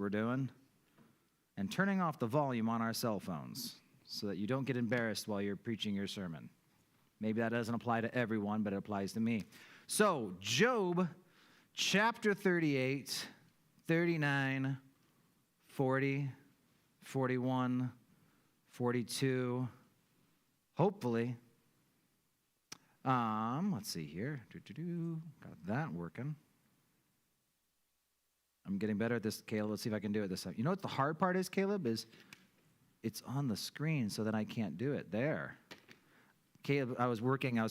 we're doing, and turning off the volume on our cell phones so that you don't get embarrassed while you're preaching your sermon. Maybe that doesn't apply to everyone, but it applies to me. So, Job chapter 38, 39, 40, 41, 42, hopefully. Let's see here. Got that working. I'm getting better at this, Caleb. Let's see if I can do it this time. You know what the hard part is, Caleb? Is it's on the screen, so then I can't do it. There. Caleb, I was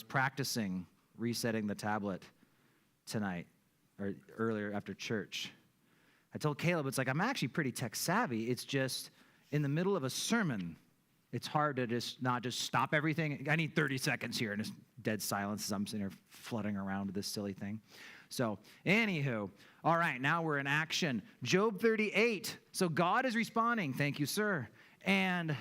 practicing resetting the tablet tonight, or earlier after church. I told Caleb, it's like, I'm actually pretty tech savvy. It's just in the middle of a sermon, it's hard to not just stop everything. I need 30 seconds here, and it's dead silence as I'm sitting here fluttering around with this silly thing. So, anywho, all right, now we're in action. Job 38. So God is responding. Thank you, sir. And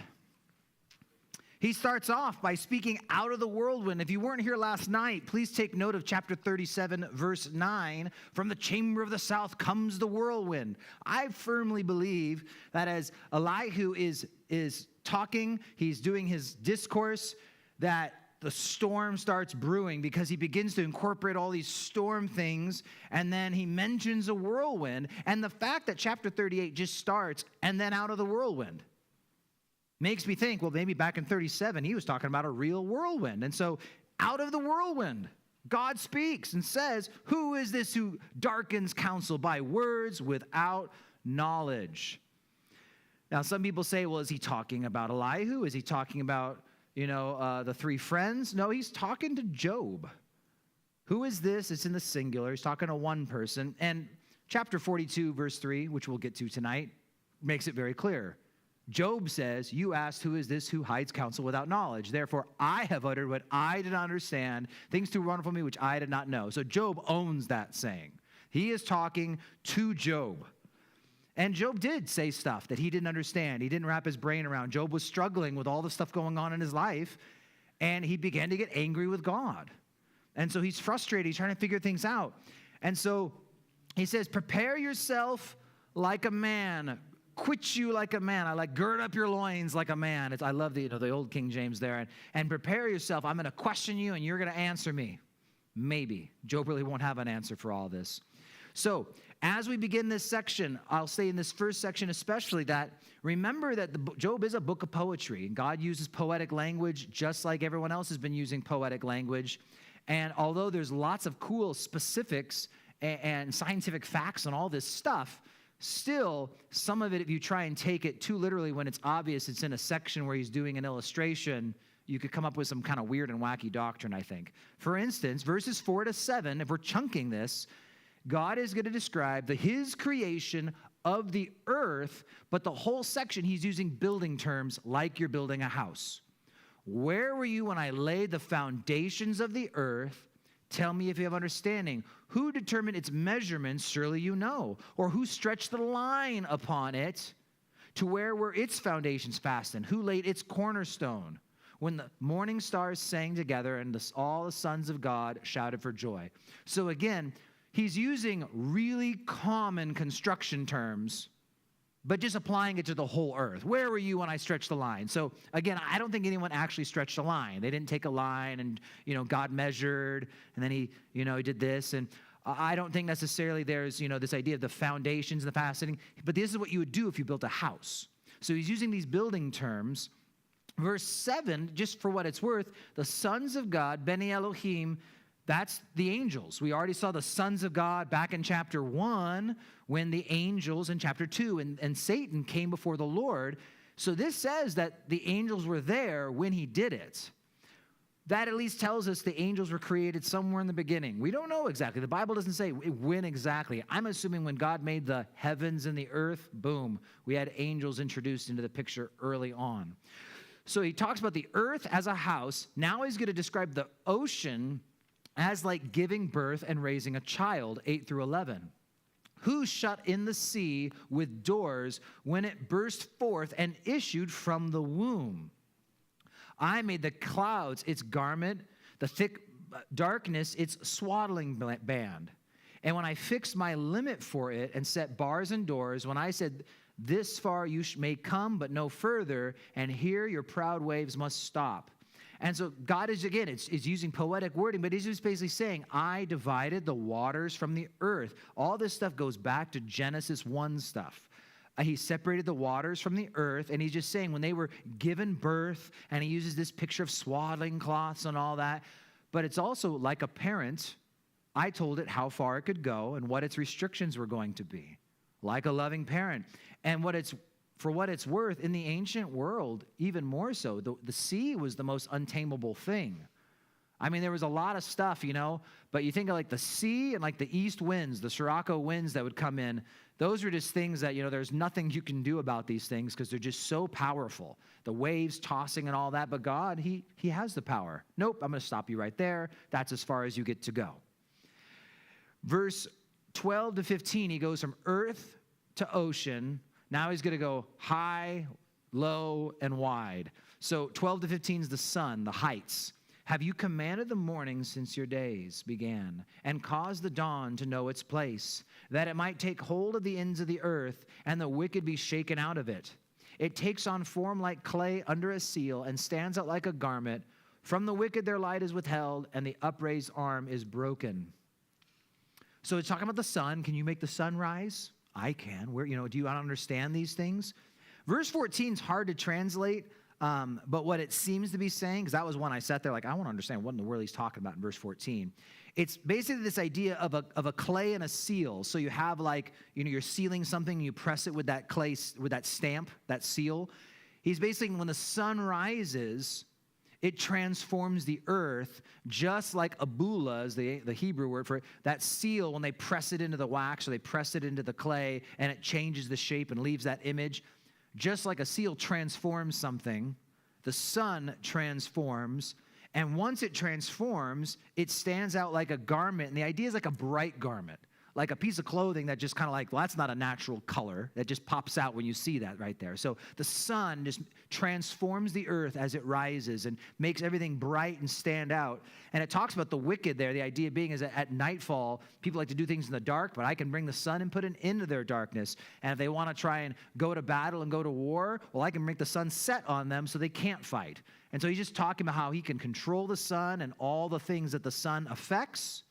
he starts off by speaking out of the whirlwind. If you weren't here last night, please take note of chapter 37, verse 9. From the chamber of the south comes the whirlwind. I firmly believe that as Elihu is talking, he's doing his discourse, that the storm starts brewing because he begins to incorporate all these storm things, and then he mentions a whirlwind. And the fact that chapter 38 just starts and then out of the whirlwind makes me think, well, maybe back in 37, he was talking about a real whirlwind. And so out of the whirlwind, God speaks and says, who is this who darkens counsel by words without knowledge? Now, some people say, well, is he talking about Elihu? Is he talking about, the three friends? No, he's talking to Job. Who is this? It's in the singular. He's talking to one person. And chapter 42, verse 3, which we'll get to tonight, makes it very clear. Job says, you asked, who is this who hides counsel without knowledge? Therefore, I have uttered what I did not understand, things too wonderful for me which I did not know. So Job owns that saying. He is talking to Job. And Job did say stuff that he didn't understand. He didn't wrap his brain around. Job was struggling with all the stuff going on in his life, and he began to get angry with God. And so he's frustrated. He's trying to figure things out. And so he says, prepare yourself like a man. Quit you like a man. I like gird up your loins like a man. I love the old King James there. And prepare yourself. I'm going to question you, and you're going to answer me. Maybe. Job really won't have an answer for all this. So as we begin this section, I'll say in this first section especially that remember that Job is a book of poetry. And God uses poetic language just like everyone else has been using poetic language. And although there's lots of cool specifics and scientific facts and all this stuff, still, some of it, if you try and take it too literally when it's obvious it's in a section where he's doing an illustration, you could come up with some kind of weird and wacky doctrine, I think. For instance, verses 4 to 7, if we're chunking this, God is going to describe his creation of the earth, but the whole section he's using building terms like you're building a house. Where were you when I laid the foundations of the earth? Tell me if you have understanding. Who determined its measurements? Surely you know. Or who stretched the line upon it? To where were its foundations fastened? Who laid its cornerstone? When the morning stars sang together and all the sons of God shouted for joy. So again, he's using really common construction terms, but just applying it to the whole earth. Where were you when I stretched the line? So again, I don't think anyone actually stretched a line. They didn't take a line and, God measured, and then he did this. And I don't think necessarily there's, this idea of the foundations and the fastening, but this is what you would do if you built a house. So he's using these building terms. Verse 7, just for what it's worth, the sons of God, Beni Elohim, that's the angels. We already saw the sons of God back in chapter 1 when the angels in chapter 2 and Satan came before the Lord. So this says that the angels were there when he did it. That at least tells us the angels were created somewhere in the beginning. We don't know exactly. The Bible doesn't say when exactly. I'm assuming when God made the heavens and the earth, boom, we had angels introduced into the picture early on. So he talks about the earth as a house. Now he's going to describe the ocean as like giving birth and raising a child, 8 through 11. Who shut in the sea with doors when it burst forth and issued from the womb? I made the clouds its garment, the thick darkness its swaddling band. And when I fixed my limit for it and set bars and doors, when I said, this far you may come, but no further, and here your proud waves must stop. And so God is, again, it's using poetic wording, but he's just basically saying, I divided the waters from the earth. All this stuff goes back to Genesis 1 stuff. He separated the waters from the earth, and he's just saying when they were given birth, and he uses this picture of swaddling cloths and all that, but it's also like a parent. I told it how far it could go and what its restrictions were going to be, like a loving parent. And for what it's worth, in the ancient world, even more so, the sea was the most untamable thing. I mean, there was a lot of stuff, but you think of like the sea and like the east winds, the Sirocco winds that would come in, those are just things that, there's nothing you can do about these things because they're just so powerful. The waves tossing and all that, but God, he has the power. Nope, I'm going to stop you right there. That's as far as you get to go. Verse 12 to 15, he goes from earth to ocean. Now he's going to go high, low, and wide. So 12 to 15 is the sun, the heights. Have you commanded the morning since your days began, and caused the dawn to know its place, that it might take hold of the ends of the earth, and the wicked be shaken out of it? It takes on form like clay under a seal, and stands out like a garment. From the wicked their light is withheld, and the upraised arm is broken. So it's talking about the sun. Can you make the sun rise? I can. Do you understand these things? Verse 14 is hard to translate. But what it seems to be saying, because that was one I sat there like, I want to understand what in the world he's talking about in verse 14. It's basically this idea of a clay and a seal. So you have you're sealing something, and you press it with that clay, with that stamp, that seal. He's basically, when the sun rises, it transforms the earth, just like a bula is the Hebrew word for it. That seal, when they press it into the wax or they press it into the clay, and it changes the shape and leaves that image. Just like a seal transforms something, the sun transforms, and once it transforms, it stands out like a garment, and the idea is like a bright garment, like a piece of clothing that just kind of well, that's not a natural color, that just pops out when you see that right there. So the sun just transforms the earth as it rises and makes everything bright and stand out. And it talks about the wicked there. The idea being is that at nightfall, people like to do things in the dark, but I can bring the sun and put an end to their darkness. And if they want to try and go to battle and go to war, well, I can make the sun set on them so they can't fight. And so he's just talking about how he can control the sun and all the things that the sun affects.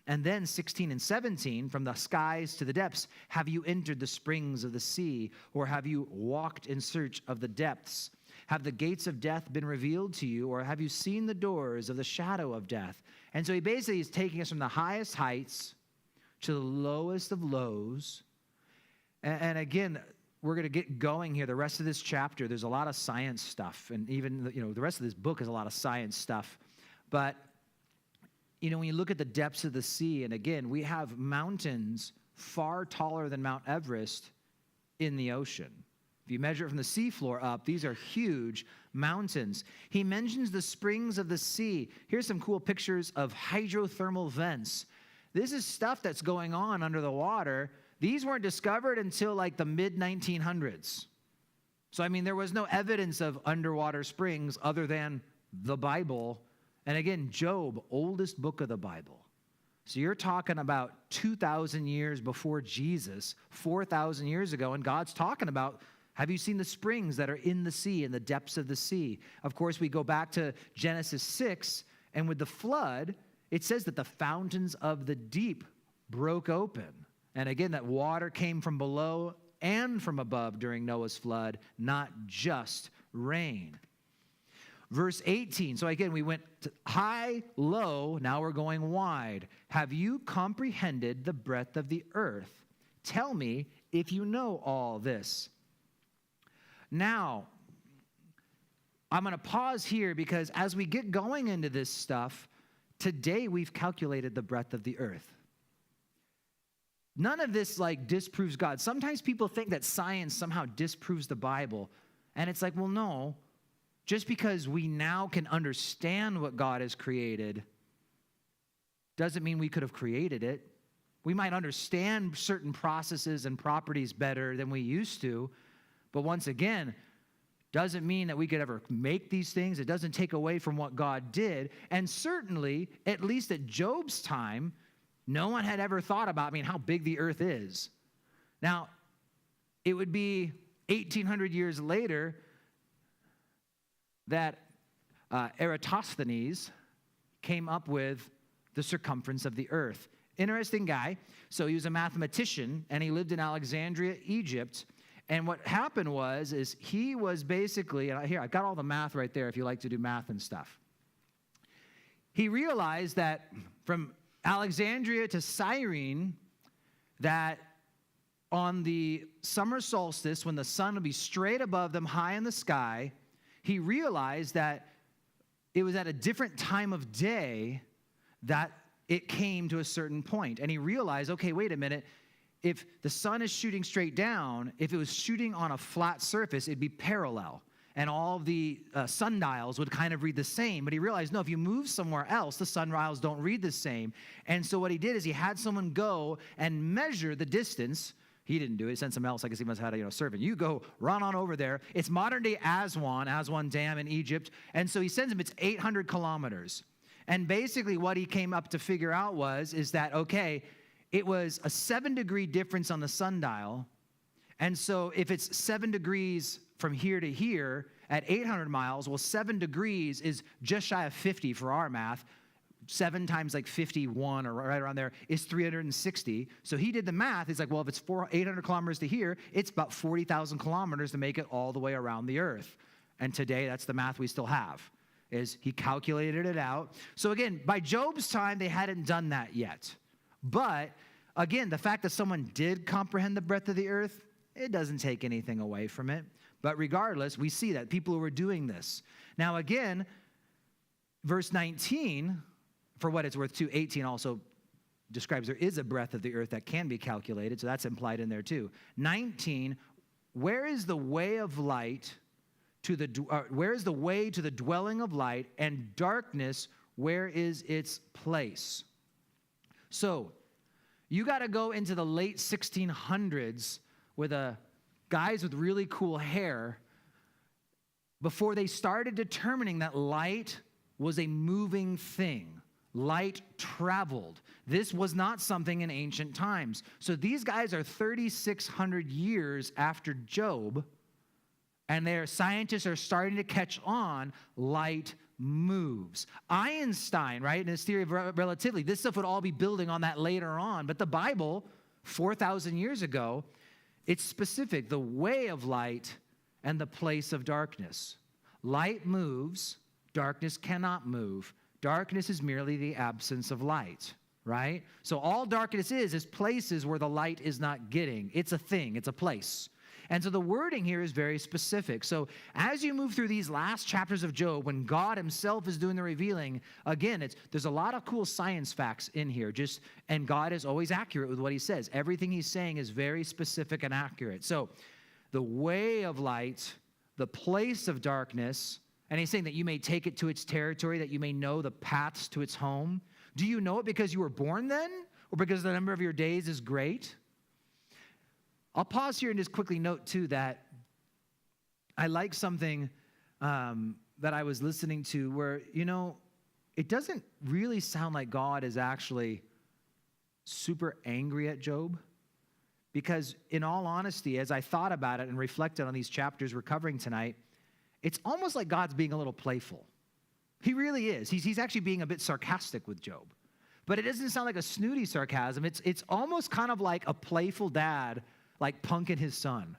And then 16 and 17, from the skies to the depths, have you entered the springs of the sea, or have you walked in search of the depths? Have the gates of death been revealed to you, or have you seen the doors of the shadow of death? And so he basically is taking us from the highest heights to the lowest of lows. And again, we're going to get going here. The rest of this chapter, there's a lot of science stuff, and even the rest of this book is a lot of science stuff. But when you look at the depths of the sea, and again, we have mountains far taller than Mount Everest in the ocean. If you measure it from the seafloor up, these are huge mountains. He mentions the springs of the sea. Here's some cool pictures of hydrothermal vents. This is stuff that's going on under the water. These weren't discovered until the mid-1900s. So, there was no evidence of underwater springs other than the Bible. And again, Job, oldest book of the Bible. So you're talking about 2,000 years before Jesus, 4,000 years ago, and God's talking about, have you seen the springs that are in the sea, in the depths of the sea? Of course, we go back to Genesis 6, and with the flood, it says that the fountains of the deep broke open. And again, that water came from below and from above during Noah's flood, not just rain. Verse 18, so again, we went high, low, now we're going wide. Have you comprehended the breadth of the earth? Tell me if you know all this. Now, I'm going to pause here because as we get going into this stuff, today we've calculated the breadth of the earth. None of this disproves God. Sometimes people think that science somehow disproves the Bible, and it's well, no. Just because we now can understand what God has created doesn't mean we could have created it. We might understand certain processes and properties better than we used to, but once again, doesn't mean that we could ever make these things. It doesn't take away from what God did. And certainly, at least at Job's time, No one had ever thought about, how big the earth is. Now, it would be 1,800 years later that Eratosthenes came up with the circumference of the earth. Interesting guy. So he was a mathematician, and he lived in Alexandria, Egypt. And what happened is he was basically, and here, I've got all the math right there if you like to do math and stuff. He realized that from Alexandria to Cyrene, that on the summer solstice, when the sun would be straight above them, high in the sky, he realized that it was at a different time of day that it came to a certain point. And he realized, okay, wait a minute, if the sun is shooting straight down, if it was shooting on a flat surface, it'd be parallel. And all the sundials would kind of read the same. But he realized, no, if you move somewhere else, the sundials don't read the same. And so what he did is he had someone go and measure the distance. He didn't do it. He sent someone else. I guess he must have had a servant. You go run on over there. It's modern-day Aswan Dam in Egypt. And so he sends him. It's 800 kilometers. And basically what he came up to figure out is that, okay, it was a 7-degree difference on the sundial. And so if it's 7 degrees from here to here at 800 miles, well, 7 degrees is just shy of 50 for our math. 7 times like 51 or right around there is 360. So he did the math. He's like, well, if it's 800 kilometers to here, it's about 40,000 kilometers to make it all the way around the earth. And today, that's the math we still have, is he calculated it out. So again, by Job's time, they hadn't done that yet. But again, the fact that someone did comprehend the breadth of the earth, it doesn't take anything away from it. But regardless, we see that people who were doing this. Now again, verse 19, for what it's worth, 2:18 also describes there is a breadth of the earth that can be calculated, so that's implied in there too. 19, where is the way of light to the where is the way to the dwelling of light, and darkness, where is its place? So you got to go into the late 1600s with guys with really cool hair before they started determining that light was a moving thing. Light traveled. This was not something in ancient times. So these guys are 3,600 years after Job, and their scientists are starting to catch on. Light moves. Einstein, right, in his theory of relativity, this stuff would all be building on that later on. But the Bible, 4,000 years ago, it's specific, the way of light and the place of darkness. Light moves, darkness cannot move. Darkness is merely the absence of light, right? So all darkness is places where the light is not getting. It's a thing, it's a place. And so the wording here is very specific. So as you move through these last chapters of Job, when God himself is doing the revealing, again, there's a lot of cool science facts in here. And God is always accurate with what he says. Everything he's saying is very specific and accurate. So the way of light, the place of darkness, and he's saying that you may take it to its territory, that you may know the paths to its home. Do you know it because you were born then, or because the number of your days is great? I'll pause here and just quickly note, too, that I like something that I was listening to where, it doesn't really sound like God is actually super angry at Job. Because in all honesty, as I thought about it and reflected on these chapters we're covering tonight, it's almost like God's being a little playful. He really is. He's actually being a bit sarcastic with Job. But it doesn't sound like a snooty sarcasm. It's almost kind of like a playful dad, like punking his son,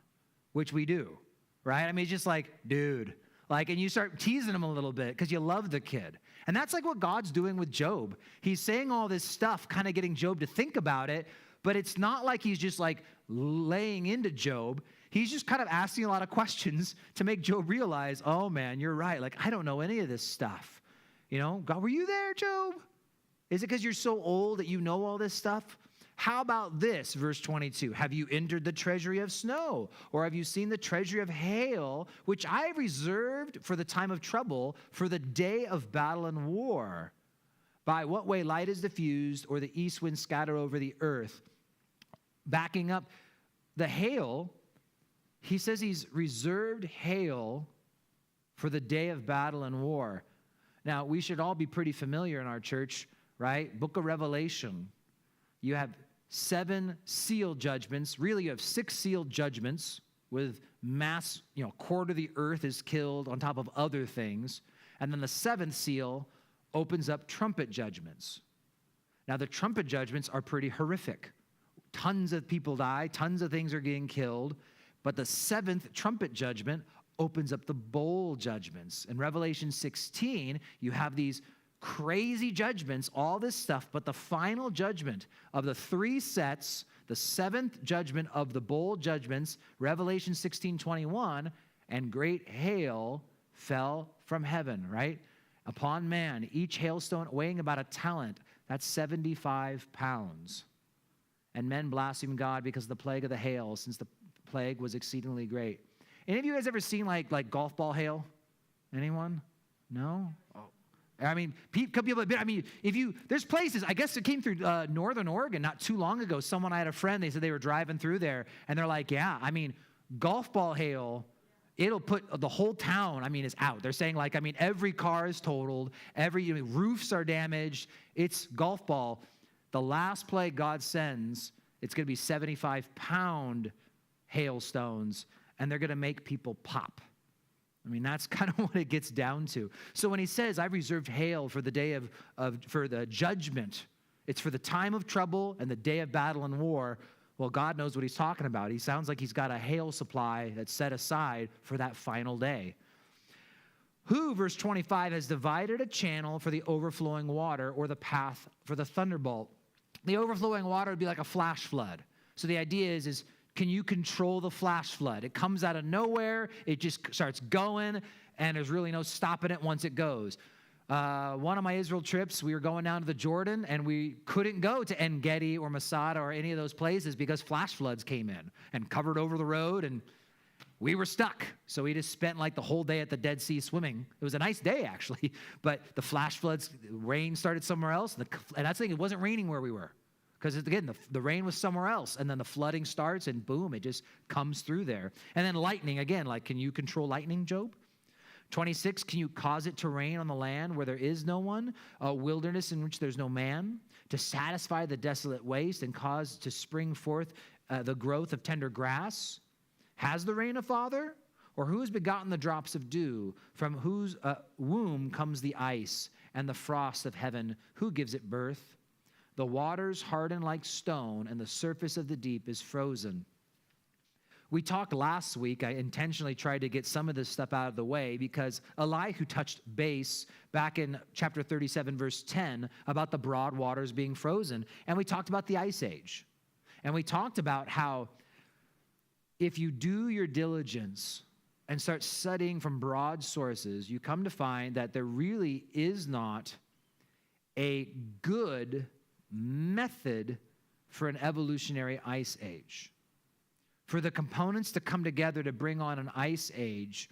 which we do, right? I mean, it's just like, dude. And you start teasing him a little bit because you love the kid. And that's like what God's doing with Job. He's saying all this stuff, kind of getting Job to think about it, but it's not like he's just like laying into Job. He's just kind of asking a lot of questions to make Job realize, oh man, you're right. I don't know any of this stuff. God, were you there, Job? Is it because you're so old that you know all this stuff? How about this, verse 22? Have you entered the treasury of snow? Or have you seen the treasury of hail, which I have reserved for the time of trouble, for the day of battle and war? By what way light is diffused, or the east wind scatter over the earth? Backing up, the hail, he says he's reserved hail for the day of battle and war. Now, we should all be pretty familiar in our church, right? Book of Revelation. you have 7 seal judgments. Really, you have 6 seal judgments with mass, a quarter of the earth is killed on top of other things. And then the 7th seal opens up trumpet judgments. Now, the trumpet judgments are pretty horrific. Tons of people die, tons of things are getting killed. But the 7th trumpet judgment opens up the bowl judgments. In Revelation 16, you have these crazy judgments, all this stuff, but the final judgment of the 3 sets, the 7th judgment of the bowl judgments, Revelation 16:21, and great hail fell from heaven, right? Upon man, each hailstone weighing about a talent, that's 75 pounds. And men blasphemed God because of the plague of the hail, since the plague was exceedingly great. Any of you guys ever seen like golf ball hail? Anyone? No? Oh. I mean, there's places, I guess it came through Northern Oregon not too long ago. I had a friend, they said they were driving through there, and they're like, yeah, golf ball hail, it'll put the whole town, is out. They're saying every car is totaled, roofs are damaged. It's golf ball. The last plague God sends, it's going to be 75-pound hailstones, and they're going to make people pop. That's kind of what it gets down to. So when he says, I've reserved hail for the day for the judgment, it's for the time of trouble and the day of battle and war. Well, God knows what he's talking about. He sounds like he's got a hail supply that's set aside for that final day. Who, verse 25, has divided a channel for the overflowing water, or the path for the thunderbolt? The overflowing water would be like a flash flood. So the idea is can you control the flash flood? It comes out of nowhere. It just starts going, and there's really no stopping it once it goes. One of my Israel trips, we were going down to the Jordan, and we couldn't go to En Gedi or Masada or any of those places because flash floods came in and covered over the road, and we were stuck. So we just spent the whole day at the Dead Sea swimming. It was a nice day, actually, but the flash floods, rain started somewhere else, and that's the thing, it wasn't raining where we were. Because, again, the rain was somewhere else, and then the flooding starts, and boom, it just comes through there. And then lightning, again, can you control lightning, Job? 26, can you cause it to rain on the land where there is no one, a wilderness in which there's no man, to satisfy the desolate waste and cause to spring forth the growth of tender grass? Has the rain a father? Or who has begotten the drops of dew, from whose womb comes the ice and the frost of heaven? Who gives it birth? The waters harden like stone, and the surface of the deep is frozen. We talked last week, I intentionally tried to get some of this stuff out of the way because Elihu touched base back in chapter 37, verse 10, about the broad waters being frozen. And we talked about the ice age. And we talked about how if you do your diligence and start studying from broad sources, you come to find that there really is not a good method for an evolutionary ice age. For the components to come together to bring on an ice age,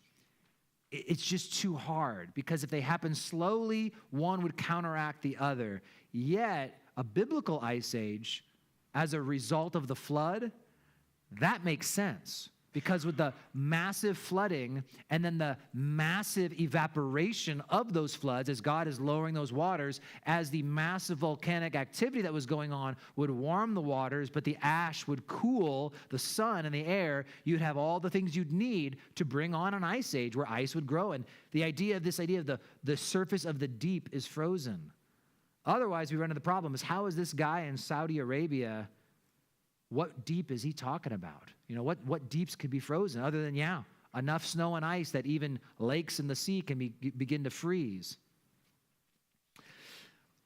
it's just too hard, because if they happen slowly, one would counteract the other. Yet, a biblical ice age, as a result of the flood, that makes sense. Because with the massive flooding and then the massive evaporation of those floods as God is lowering those waters, as the massive volcanic activity that was going on would warm the waters, but the ash would cool the sun and the air, you'd have all the things you'd need to bring on an ice age where ice would grow. And the idea of the surface of the deep is frozen. Otherwise, we run into the problem is, how is this guy in Saudi Arabia, what deep is he talking about? What deeps could be frozen other than, enough snow and ice that even lakes in the sea can begin to freeze.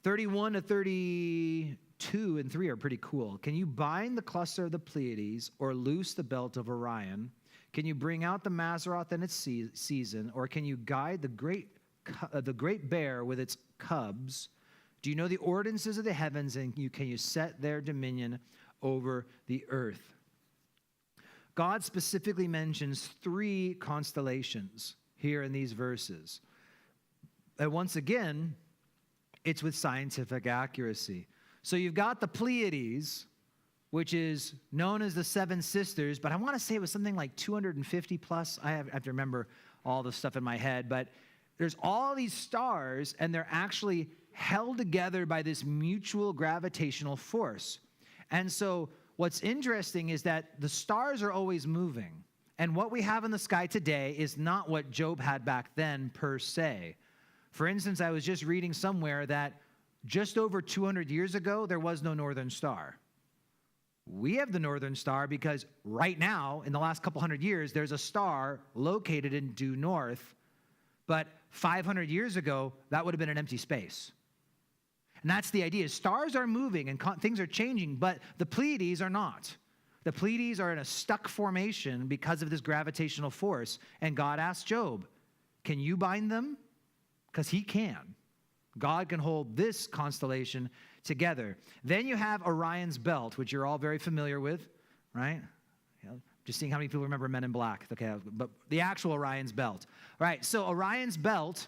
31 to 32 and 3 are pretty cool. Can you bind the cluster of the Pleiades or loose the belt of Orion? Can you bring out the Mazzaroth in its season, or can you guide the great bear with its cubs? Do you know the ordinances of the heavens, and can you set their dominion over the earth? God specifically mentions 3 constellations here in these verses. And once again, it's with scientific accuracy. So you've got the Pleiades, which is known as the 7 sisters, but I want to say it was something like 250 plus. I have to remember all the stuff in my head, but there's all these stars, and they're actually held together by this mutual gravitational force. And so what's interesting is that the stars are always moving. And what we have in the sky today is not what Job had back then per se. For instance, I was just reading somewhere that just over 200 years ago, there was no northern star. We have the northern star because right now, in the last couple hundred years, there's a star located in due north. But 500 years ago, that would have been an empty space. And that's the idea. Stars are moving and things are changing, but the Pleiades are not. The Pleiades are in a stuck formation because of this gravitational force. And God asked Job, can you bind them? Because he can. God can hold this constellation together. Then you have Orion's belt, which you're all very familiar with, right? Just seeing how many people remember Men in Black. Okay, but the actual Orion's belt. All right, so Orion's belt,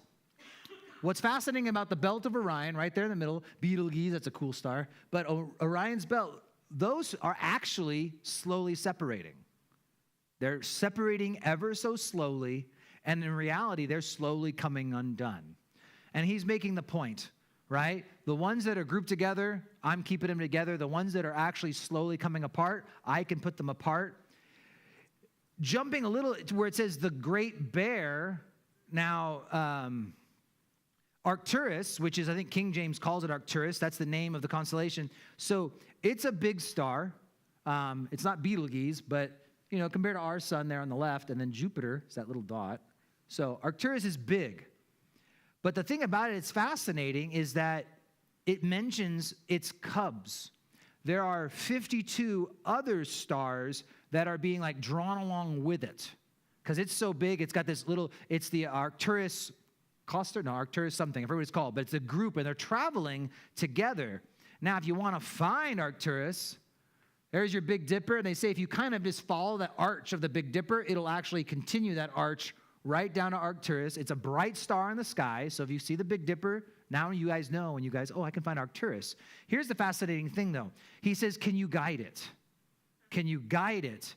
what's fascinating about the belt of Orion, right there in the middle, Betelgeuse, that's a cool star, but Orion's belt, those are actually slowly separating. They're separating ever so slowly, and in reality, they're slowly coming undone. And he's making the point, right? The ones that are grouped together, I'm keeping them together. The ones that are actually slowly coming apart, I can put them apart. Jumping a little to where it says the Great Bear, now Arcturus, which is, I think King James calls it Arcturus. That's the name of the constellation. So it's a big star. It's not Betelgeuse, but, you know, compared to our sun there on the left, and then Jupiter is that little dot. So Arcturus is big. But the thing about it, it's fascinating, is that it mentions its cubs. There are 52 other stars that are being like drawn along with it. Because it's so big, it's got this little, it's the Arcturus cluster, no, Arcturus something, I forget what it's called, but it's a group, and they're traveling together. Now, if you want to find Arcturus, there's your Big Dipper, and they say if you kind of just follow the arch of the Big Dipper, it'll actually continue that arch right down to Arcturus. It's a bright star in the sky, so if you see the Big Dipper, now you guys know, and you guys, oh, I can find Arcturus. Here's the fascinating thing, though. He says, can you guide it? Can you guide it?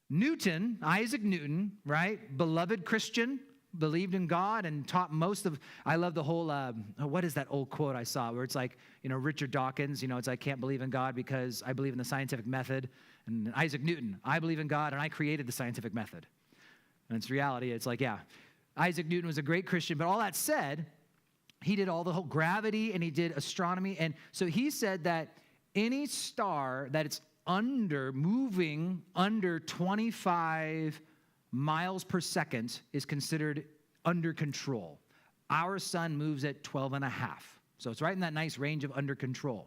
Newton, Isaac Newton, right, beloved Christian, believed in God and taught most of, I love the whole, what is that old quote I saw where it's like, you know, Richard Dawkins, you know, it's I can't believe in God because I believe in the scientific method. And Isaac Newton, I believe in God and I created the scientific method. And it's reality. It's like, yeah, Isaac Newton was a great Christian. But all that said, he did all the whole gravity and he did astronomy. And so he said that any star that it's moving under 25 miles per second is considered under control. Our sun moves at 12 and a half. So it's right in that nice range of under control.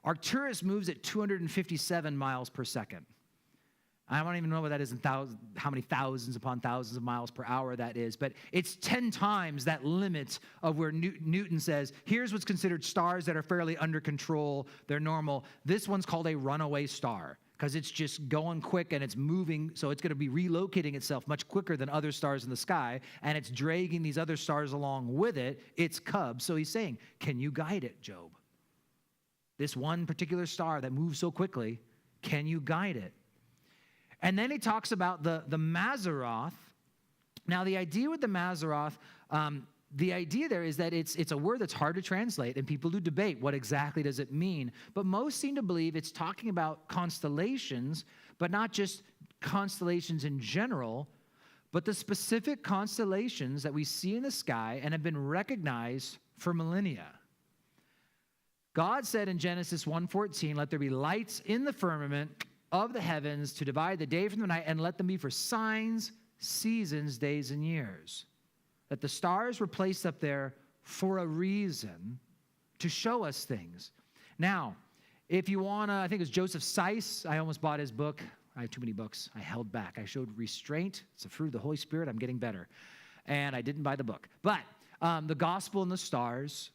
Arcturus moves at 257 miles per second. I don't even know what that is in how many thousands upon thousands of miles per hour that is, but it's 10 times that limit of where Newton says, here's what's considered stars that are fairly under control, they're normal. This one's called a runaway star because it's just going quick and it's moving, so it's going to be relocating itself much quicker than other stars in the sky, and it's dragging these other stars along with it, its cubs. So he's saying, can you guide it, Job? This one particular star that moves so quickly, can you guide it? And then he talks about the Mazzaroth. Now, the idea with the Mazzaroth, the idea there is that it's a word that's hard to translate, and people do debate what exactly does it mean. But most seem to believe it's talking about constellations, but not just constellations in general, but the specific constellations that we see in the sky and have been recognized for millennia. God said in Genesis 1:14, let there be lights in the firmament of the heavens to divide the day from the night, and let them be for signs, seasons, days, and years. That the stars were placed up there for a reason, to show us things. Now, if you want to, I think it's Joseph Seiss. I almost bought his book. I have too many books. I held back. I showed restraint. It's a fruit of the Holy Spirit. I'm getting better. And I didn't buy the book. But The Gospel and the Stars.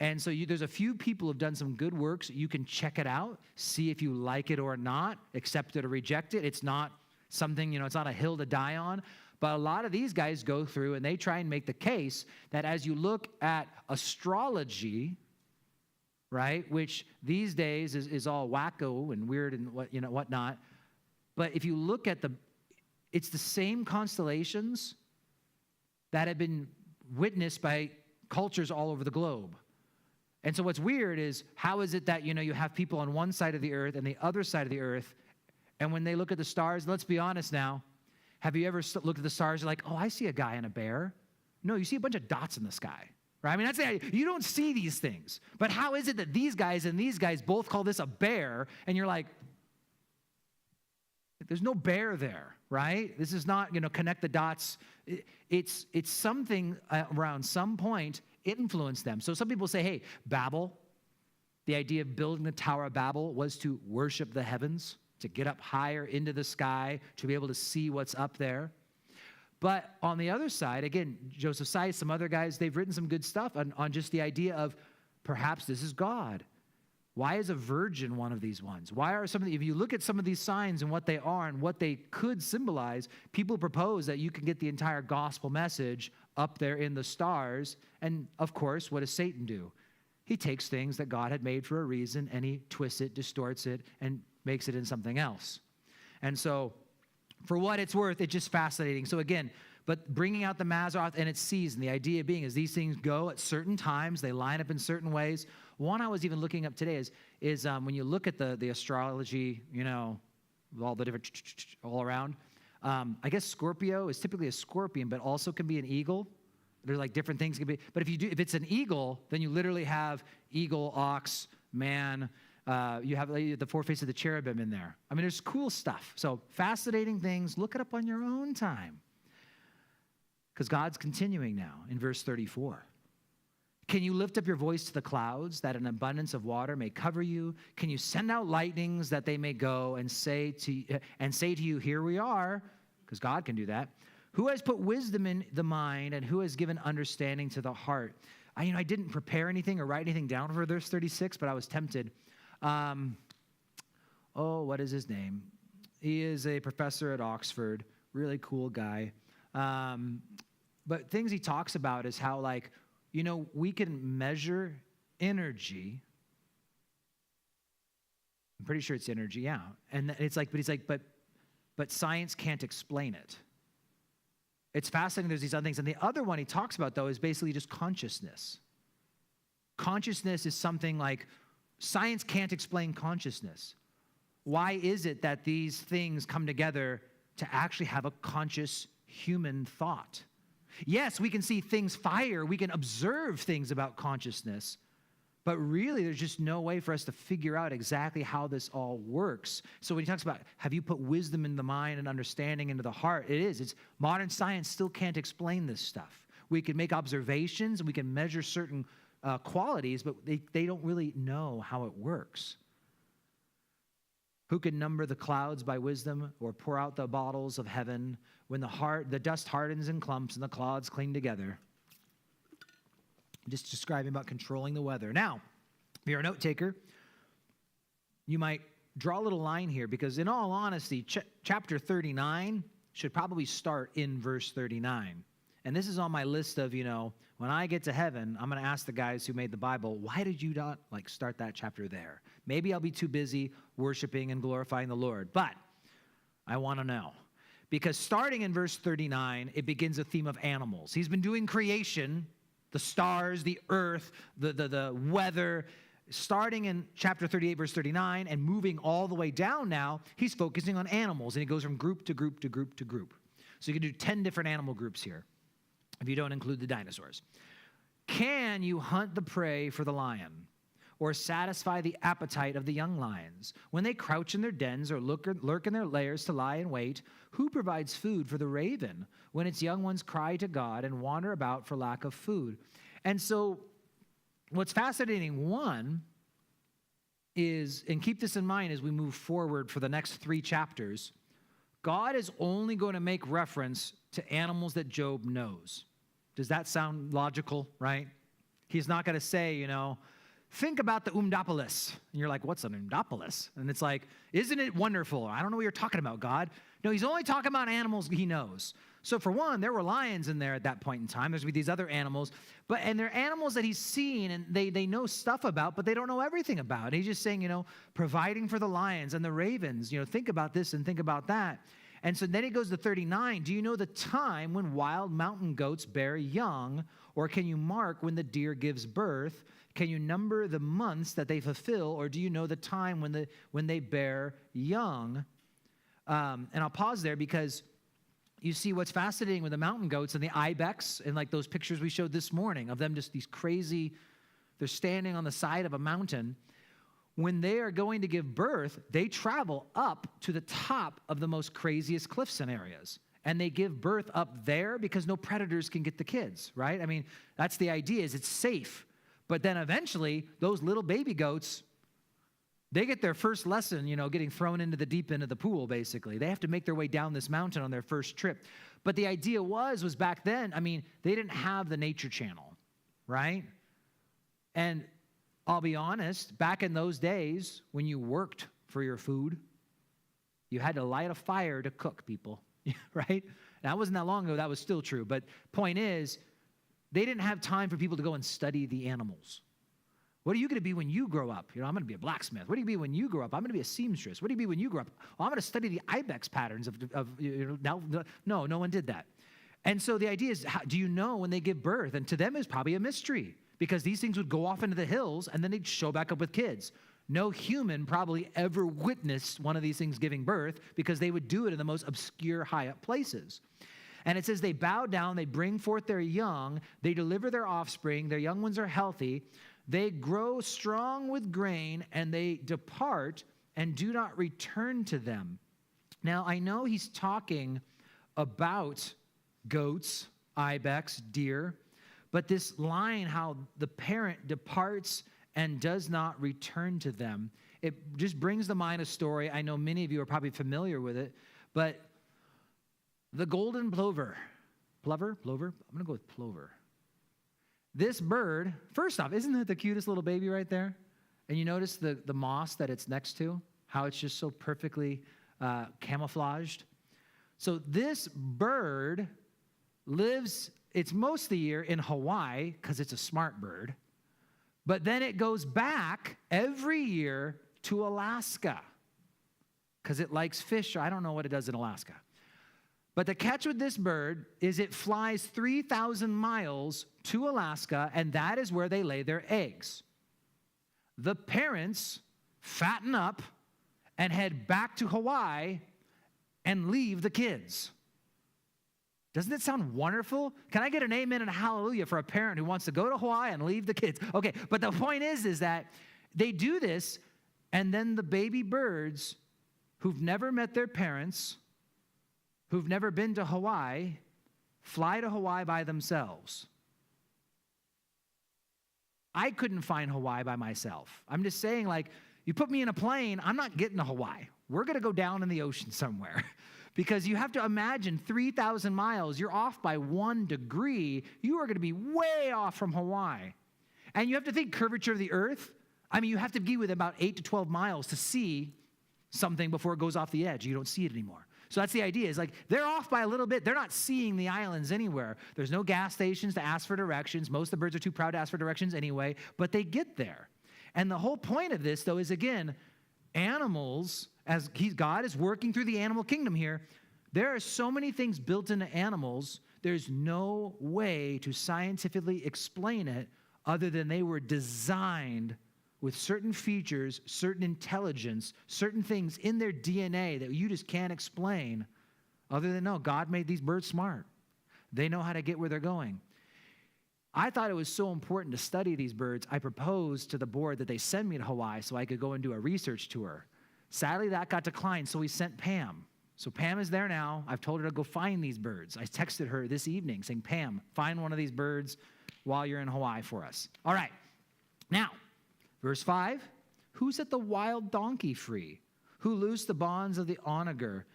And so there's a few people who have done some good works. You can check it out, see if you like it or not, accept it or reject it. It's not something, it's not a hill to die on. But a lot of these guys go through and they try and make the case that as you look at astrology, right, which these days is all wacko and weird and whatnot. But if you look at it's the same constellations that have been witnessed by cultures all over the globe. And so what's weird is, how is it that, you have people on one side of the earth and the other side of the earth, and when they look at the stars, let's be honest now, have you ever looked at the stars, you're like, oh, I see a guy and a bear? No, you see a bunch of dots in the sky, right? I mean, that's it. You don't see these things. But how is it that these guys and these guys both call this a bear, and you're like, there's no bear there, right? This is not, connect the dots. It's something around some point influenced them. So some people say, hey, Babel, the idea of building the Tower of Babel was to worship the heavens, to get up higher into the sky, to be able to see what's up there. But on the other side, again, Joseph Seiss, some other guys, they've written some good stuff on just the idea of perhaps this is God. Why is a virgin one of these ones? Why are if you look at some of these signs and what they are and what they could symbolize, people propose that you can get the entire gospel message up there in the stars. And of course, what does Satan do? He takes things that God had made for a reason and he twists it, distorts it, and makes it in something else. And so, for what it's worth, it's just fascinating. So again, but bringing out the Mazzaroth and its season, the idea being is these things go at certain times, they line up in certain ways. One I was even looking up today is when you look at the astrology, with all the different all around, I guess Scorpio is typically a scorpion, but also can be an eagle. There's like different things can be. But if it's an eagle, then you literally have eagle, ox, man. You have the four faces of the cherubim in there. I mean, there's cool stuff. So fascinating things. Look it up on your own time. Because God's continuing now in verse 34. Can you lift up your voice to the clouds that an abundance of water may cover you? Can you send out lightnings that they may go and say to you, here we are? Because God can do that. Who has put wisdom in the mind and who has given understanding to the heart? I didn't prepare anything or write anything down for verse 36, but I was tempted. What is his name? He is a professor at Oxford, really cool guy. But things he talks about is how, we can measure energy. I'm pretty sure it's energy, yeah. And it's like, but he's like, but science can't explain it. It's fascinating. There's these other things. And the other one he talks about, though, is basically just consciousness. Consciousness is something like, science can't explain consciousness. Why is it that these things come together to actually have a conscious human thought? Yes, we can see things fire. We can observe things about consciousness. But really, there's just no way for us to figure out exactly how this all works. So when he talks about, have you put wisdom in the mind and understanding into the heart? It's modern science still can't explain this stuff. We can make observations and we can measure certain qualities, but they don't really know how it works. Who can number the clouds by wisdom or pour out the bottles of heaven when the dust hardens in clumps and the clouds cling together? Just describing about controlling the weather. Now, if you're a note taker, you might draw a little line here because in all honesty, chapter 39 should probably start in verse 39. And this is on my list of, when I get to heaven, I'm going to ask the guys who made the Bible, why did you not start that chapter there? Maybe I'll be too busy worshiping and glorifying the Lord, but I want to know. Because starting in verse 39, it begins a theme of animals. He's been doing creation, the stars, the earth, the weather. Starting in chapter 38, verse 39, and moving all the way down now, he's focusing on animals, and he goes from group to group to group to group. So you can do 10 different animal groups here, if you don't include the dinosaurs. Can you hunt the prey for the lion or satisfy the appetite of the young lions? When they crouch in their dens or lurk in their lairs to lie in wait, who provides food for the raven when its young ones cry to God and wander about for lack of food? And so what's fascinating, one, is, and keep this in mind as we move forward for the next 3 chapters, God is only going to make reference to animals that Job knows. Does that sound logical, right? He's not going to say, think about the Umdopolis. And you're like, what's an Umdopolis? And it's like, isn't it wonderful? I don't know what you're talking about, God. No, he's only talking about animals he knows. So for one, there were lions in there at that point in time. There's these other animals. And they're animals that he's seen and they know stuff about, but they don't know everything about. He's just saying, providing for the lions and the ravens, think about this and think about that. And so then it goes to 39. Do you know the time when wild mountain goats bear young? Or can you mark when the deer gives birth? Can you number the months that they fulfill? Or do you know the time when they bear young? And I'll pause there because you see what's fascinating with the mountain goats and the ibex and like those pictures we showed this morning of them just these crazy, they're standing on the side of a mountain. When they are going to give birth, they travel up to the top of the most craziest cliff scenarios. And they give birth up there because no predators can get the kids, right? I mean, that's the idea, is it's safe. But then eventually, those little baby goats, they get their first lesson, getting thrown into the deep end of the pool, basically. They have to make their way down this mountain on their first trip. But the idea was back then, they didn't have the Nature Channel, right? And I'll be honest, back in those days, when you worked for your food, you had to light a fire to cook, people, right? That wasn't that long ago. That was still true. But point is, they didn't have time for people to go and study the animals. What are you going to be when you grow up? I'm going to be a blacksmith. What do you be when you grow up? I'm going to be a seamstress. What do you be when you grow up? Oh, I'm going to study the ibex patterns No, no one did that. And so the idea is, do you know when they give birth? And to them, it's probably a mystery because these things would go off into the hills and then they'd show back up with kids. No human probably ever witnessed one of these things giving birth because they would do it in the most obscure, high-up places. And it says they bow down, they bring forth their young, they deliver their offspring, their young ones are healthy, they grow strong with grain, and they depart and do not return to them. Now, I know he's talking about goats, ibex, deer, but this line, how the parent departs and does not return to them, it just brings to mind a story. I know many of you are probably familiar with it, but the golden plover. Plover? I'm going to go with plover. This bird, first off, isn't that the cutest little baby right there? And you notice the moss that it's next to, how it's just so perfectly camouflaged. So this bird lives, it's most of the year in Hawaii because it's a smart bird. But then it goes back every year to Alaska because it likes fish. I don't know what it does in Alaska. But the catch with this bird is it flies 3,000 miles to Alaska, and that is where they lay their eggs. The parents fatten up and head back to Hawaii and leave the kids. Doesn't it sound wonderful? Can I get an amen and a hallelujah for a parent who wants to go to Hawaii and leave the kids? Okay, but the point is that they do this, and then the baby birds who've never met their parents, who've never been to Hawaii, fly to Hawaii by themselves. I couldn't find Hawaii by myself. I'm just saying, you put me in a plane, I'm not getting to Hawaii. We're going to go down in the ocean somewhere. Because you have to imagine 3,000 miles, you're off by 1 degree, you are going to be way off from Hawaii. And you have to think curvature of the earth. You have to be with about 8 to 12 miles to see something before it goes off the edge. You don't see it anymore. So that's the idea, is they're off by a little bit. They're not seeing the islands anywhere. There's no gas stations to ask for directions. Most of the birds are too proud to ask for directions anyway, but they get there. And the whole point of this, though, is, again, animals, as God is working through the animal kingdom here, there are so many things built into animals, there's no way to scientifically explain it other than they were designed with certain features, certain intelligence, certain things in their DNA that you just can't explain other than, no, God made these birds smart. They know how to get where they're going. I thought it was so important to study these birds, I proposed to the board that they send me to Hawaii so I could go and do a research tour. Sadly, that got declined, so we sent Pam. So Pam is there now. I've told her to go find these birds. I texted her this evening saying, Pam, find one of these birds while you're in Hawaii for us. All right. Now, verse 5, who set the wild donkey free? Who loosed the bonds of the onager?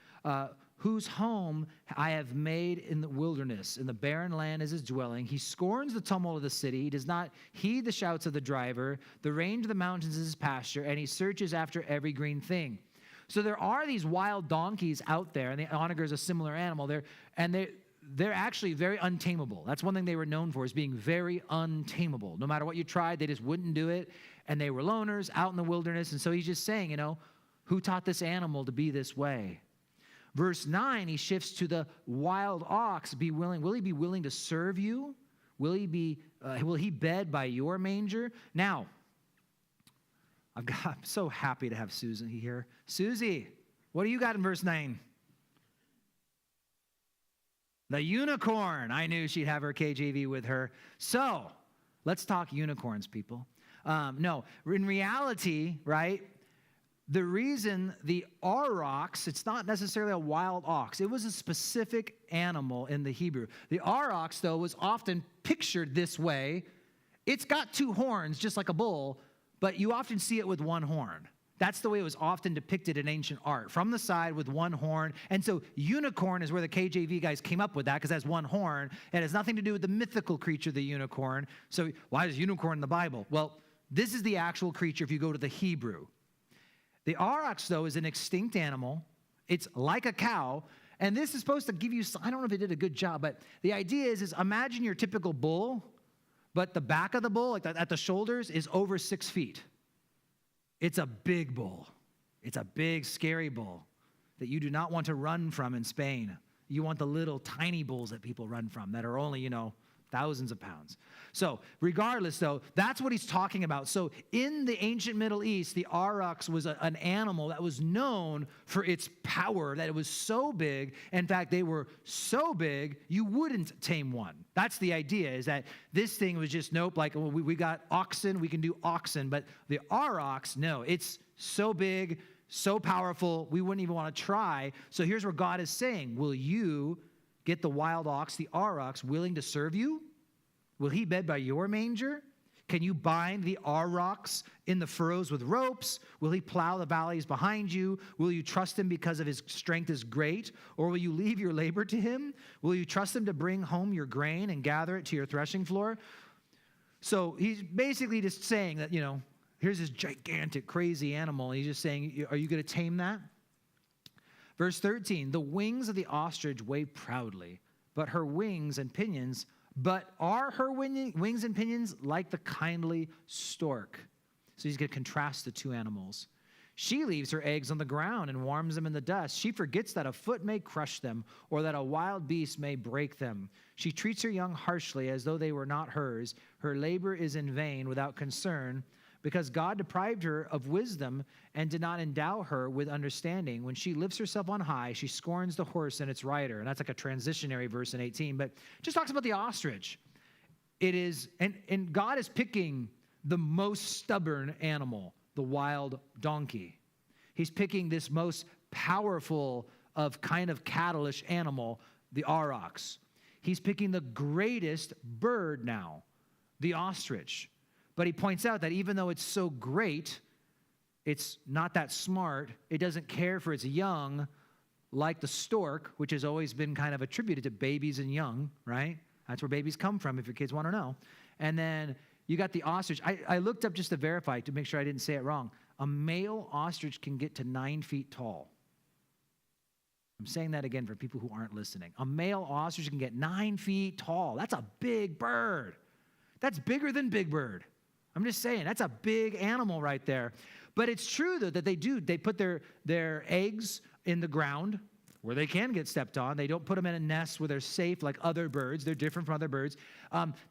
Whose home I have made in the wilderness, in the barren land is his dwelling. He scorns the tumult of the city. He does not heed the shouts of the driver. The range of the mountains is his pasture, and he searches after every green thing. So there are these wild donkeys out there, and the onager is a similar animal. They're actually very untamable. That's one thing they were known for, is being very untamable. No matter what you tried, they just wouldn't do it, and they were loners out in the wilderness. And so he's just saying, who taught this animal to be this way? Verse 9, he shifts to the wild ox. Will he be willing to serve you? Will he bed by your manger? Now, I'm so happy to have Susan here. Susie, what do you got in verse 9? The unicorn. I knew she'd have her KJV with her. So, let's talk unicorns, people. No, in reality, right, the reason the aurochs, it's not necessarily a wild ox. It was a specific animal in the Hebrew. The aurochs, though, was often pictured this way. It's got two horns, just like a bull, but you often see it with one horn. That's the way it was often depicted in ancient art, from the side with one horn. And so unicorn is where the KJV guys came up with that, because it has one horn. It has nothing to do with the mythical creature, the unicorn. So why is unicorn in the Bible? Well, this is the actual creature if you go to the Hebrew. The aurochs, though, is an extinct animal. It's like a cow. And this is supposed to give you, I don't know if it did a good job, but the idea is imagine your typical bull, but the back of the bull, like at the shoulders, is over 6 feet. It's a big bull. It's a big, scary bull that you do not want to run from in Spain. You want the little tiny bulls that people run from that are only, thousands of pounds. So regardless, though, that's what he's talking about. So in the ancient Middle East, the aurochs was an animal that was known for its power, that it was so big. In fact, they were so big, you wouldn't tame one. That's the idea, is that this thing was just, nope, like we got oxen, we can do oxen. But the aurochs, no, it's so big, so powerful, we wouldn't even want to try. So here's where God is saying, will you get the wild ox, the aurochs, willing to serve you? Will he bed by your manger? Can you bind the aurochs in the furrows with ropes? Will he plow the valleys behind you? Will you trust him because of his strength is great? Or will you leave your labor to him? Will you trust him to bring home your grain and gather it to your threshing floor? So he's basically just saying that, here's this gigantic, crazy animal. And he's just saying, are you going to tame that? Verse 13, the wings of the ostrich wave proudly, but her wings and pinions, are her wings and pinions like the kindly stork? So he's going to contrast the two animals. She leaves her eggs on the ground and warms them in the dust. She forgets that a foot may crush them or that a wild beast may break them. She treats her young harshly as though they were not hers. Her labor is in vain without concern, because God deprived her of wisdom and did not endow her with understanding. When she lifts herself on high, she scorns the horse and its rider. And that's like a transitionary verse in 18, but just talks about the ostrich. It is, and God is picking the most stubborn animal, the wild donkey. He's picking this most powerful of kind of cattleish animal, the aurochs. He's picking the greatest bird now, the ostrich. But he points out that even though it's so great, it's not that smart. It doesn't care for its young like the stork, which has always been kind of attributed to babies and young, right? That's where babies come from, if your kids want to know. And then you got the ostrich. I looked up just to verify, to make sure I didn't say it wrong. A male ostrich can get to 9 feet tall. I'm saying that again for people who aren't listening. A male ostrich can get 9 feet tall. That's a big bird. That's bigger than Big Bird. I'm just saying, that's a big animal right there. But it's true, though, that they put their eggs in the ground where they can get stepped on. They don't put them in a nest where they're safe like other birds. They're different from other birds.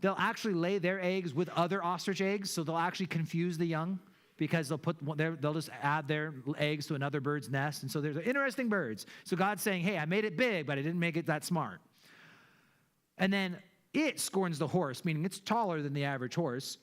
They'll actually lay their eggs with other ostrich eggs, so they'll actually confuse the young, because they'll just add their eggs to another bird's nest. And so they're interesting birds. So God's saying, hey, I made it big, but I didn't make it that smart. And then it scorns the horse, meaning it's taller than the average horse.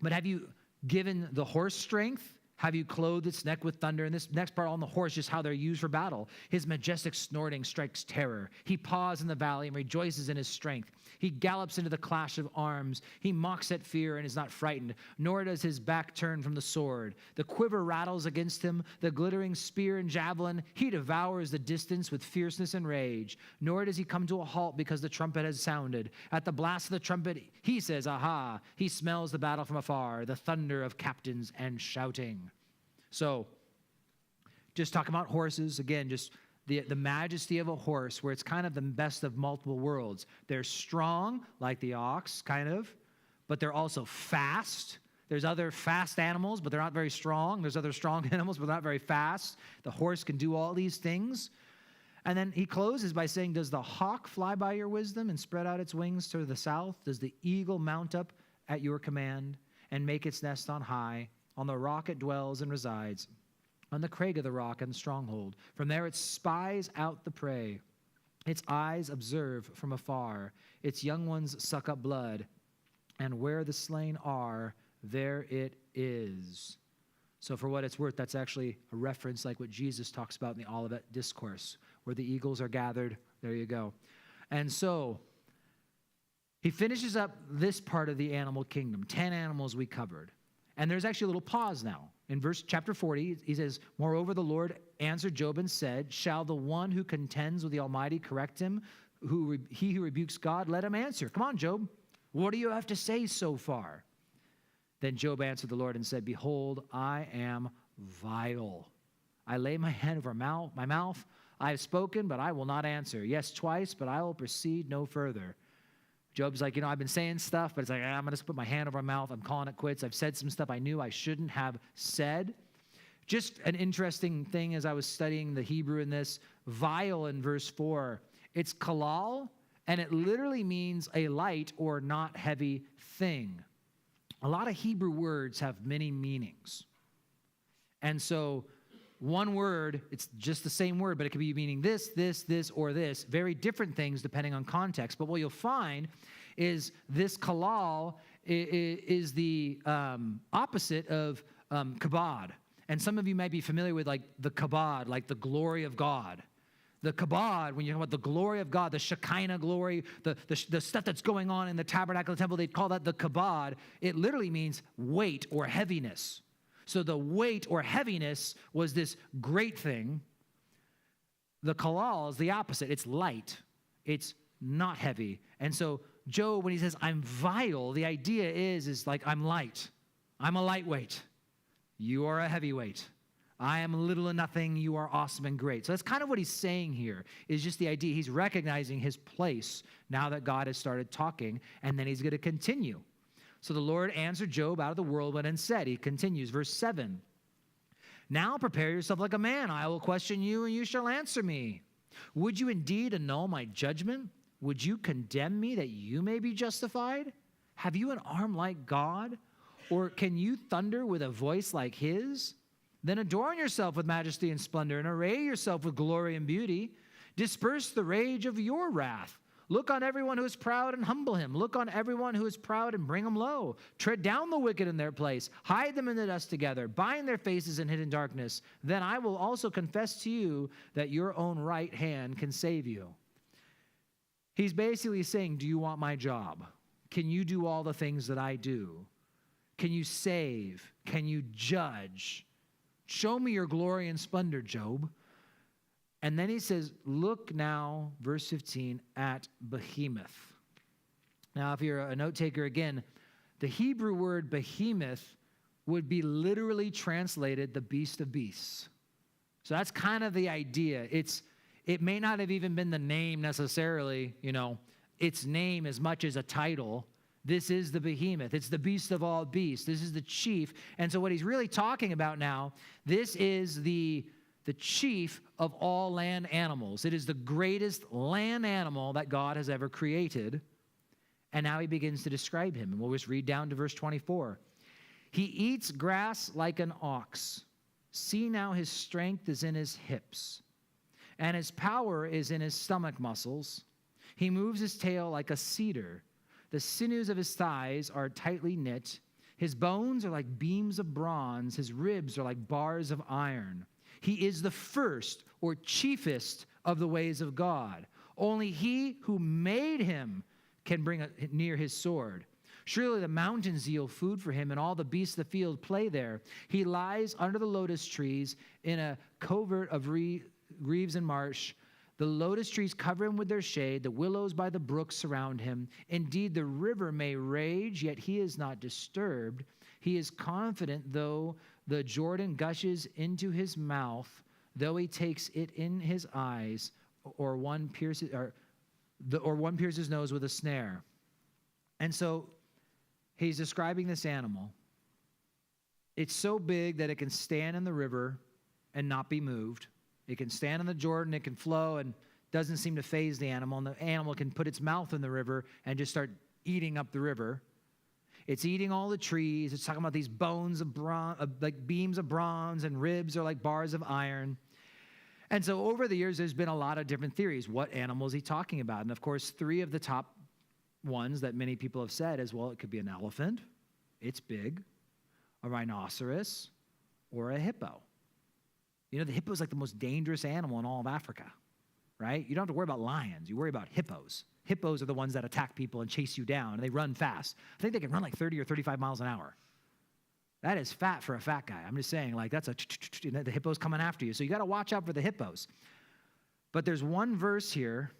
But have you given the horse strength? Have you clothed its neck with thunder? And this next part on the horse, just how they're used for battle. His majestic snorting strikes terror. He paws in the valley and rejoices in his strength. He gallops into the clash of arms. He mocks at fear and is not frightened, nor does his back turn from the sword. The quiver rattles against him, the glittering spear and javelin. He devours the distance with fierceness and rage, nor does he come to a halt because the trumpet has sounded. At the blast of the trumpet, he says, aha! He smells the battle from afar, the thunder of captains and shouting. So, just talking about horses, again, just the majesty of a horse, where it's kind of the best of multiple worlds. They're strong, like the ox, kind of, but they're also fast. There's other fast animals, but they're not very strong. There's other strong animals, but not very fast. The horse can do all these things. And then he closes by saying, does the hawk fly by your wisdom and spread out its wings to the south? Does the eagle mount up at your command and make its nest on high? On the rock it dwells and resides, on the crag of the rock and the stronghold. From there it spies out the prey. Its eyes observe from afar. Its young ones suck up blood. And where the slain are, there it is. So for what it's worth, that's actually a reference like what Jesus talks about in the Olivet Discourse, where the eagles are gathered. There you go. And so he finishes up this part of the animal kingdom, 10 animals we covered. And there's actually a little pause now. In chapter 40, he says, moreover, the Lord answered Job and said, shall the one who contends with the Almighty correct him? He who rebukes God, let him answer. Come on, Job. What do you have to say so far? Then Job answered the Lord and said, behold, I am vile. I lay my hand over my mouth. I have spoken, but I will not answer. Yes, twice, but I will proceed no further. Job's like, I've been saying stuff, but it's like, I'm going to put my hand over my mouth. I'm calling it quits. I've said some stuff I knew I shouldn't have said. Just an interesting thing as I was studying the Hebrew in this, vile in verse 4, it's kalal, and it literally means a light or not heavy thing. A lot of Hebrew words have many meanings. And so one word, it's just the same word, but it could be meaning this, or this. Very different things depending on context. But what you'll find is this kalal is the opposite of kabod. And some of you might be familiar with like the kabod, like the glory of God. The kabod, when you talk about the glory of God, the Shekinah glory, the stuff that's going on in the tabernacle, the temple, they call that the kabod. It literally means weight or heaviness. So the weight or heaviness was this great thing. The kalal is the opposite. It's light. It's not heavy. And so Job, when he says, I'm vile, the idea is like, I'm light. I'm a lightweight. You are a heavyweight. I am little and nothing. You are awesome and great. So that's kind of what he's saying here, is just the idea. He's recognizing his place now that God has started talking, and then he's going to continue. So the Lord answered Job out of the whirlwind and said, he continues, verse 7, now prepare yourself like a man. I will question you, and you shall answer me. Would you indeed annul my judgment? Would you condemn me that you may be justified? Have you an arm like God? Or can you thunder with a voice like his? Then adorn yourself with majesty and splendor, and array yourself with glory and beauty. Disperse the rage of your wrath. Look on everyone who is proud and humble him. Look on everyone who is proud and bring him low. Tread down the wicked in their place. Hide them in the dust together. Bind their faces in hidden darkness. Then I will also confess to you that your own right hand can save you. He's basically saying, do you want my job? Can you do all the things that I do? Can you save? Can you judge? Show me your glory and splendor, Job. And then he says, look now, verse 15, at behemoth. Now, if you're a note taker, again, the Hebrew word behemoth would be literally translated the beast of beasts. So that's kind of the idea. It may not have even been the name necessarily, its name as much as a title. This is the behemoth. It's the beast of all beasts. This is the chief. And so what he's really talking about now, this is the chief of all land animals. It is the greatest land animal that God has ever created. And now he begins to describe him. And we'll just read down to verse 24. He eats grass like an ox. See now his strength is in his hips, and his power is in his stomach muscles. He moves his tail like a cedar. The sinews of his thighs are tightly knit. His bones are like beams of bronze. His ribs are like bars of iron. He is the first or chiefest of the ways of God. Only he who made him can bring near his sword. Surely the mountains yield food for him, and all the beasts of the field play there. He lies under the lotus trees in a covert of reeds and marsh. The lotus trees cover him with their shade. The willows by the brook surround him. Indeed, the river may rage, yet he is not disturbed. He is confident, though the Jordan gushes into his mouth, though he takes it in his eyes, or one pierces his nose with a snare. And so he's describing this animal. It's so big that it can stand in the river and not be moved. It can stand in the Jordan, it can flow, and doesn't seem to faze the animal. And the animal can put its mouth in the river and just start eating up the river. It's eating all the trees. It's talking about these bones of bronze, like beams of bronze, and ribs are like bars of iron. And so over the years, there's been a lot of different theories. What animal is he talking about? And of course, 3 of the top ones that many people have said is, well, it could be an elephant. It's big. A rhinoceros, or a hippo. You know, the hippo is like the most dangerous animal in all of Africa, right? You don't have to worry about lions. You worry about hippos. Hippos are the ones that attack people and chase you down, and they run fast. I think they can run like 30 or 35 miles an hour. That is fat for a fat guy. I'm just saying, like, that's the hippo's coming after you. So you got to watch out for the hippos. But there's one verse here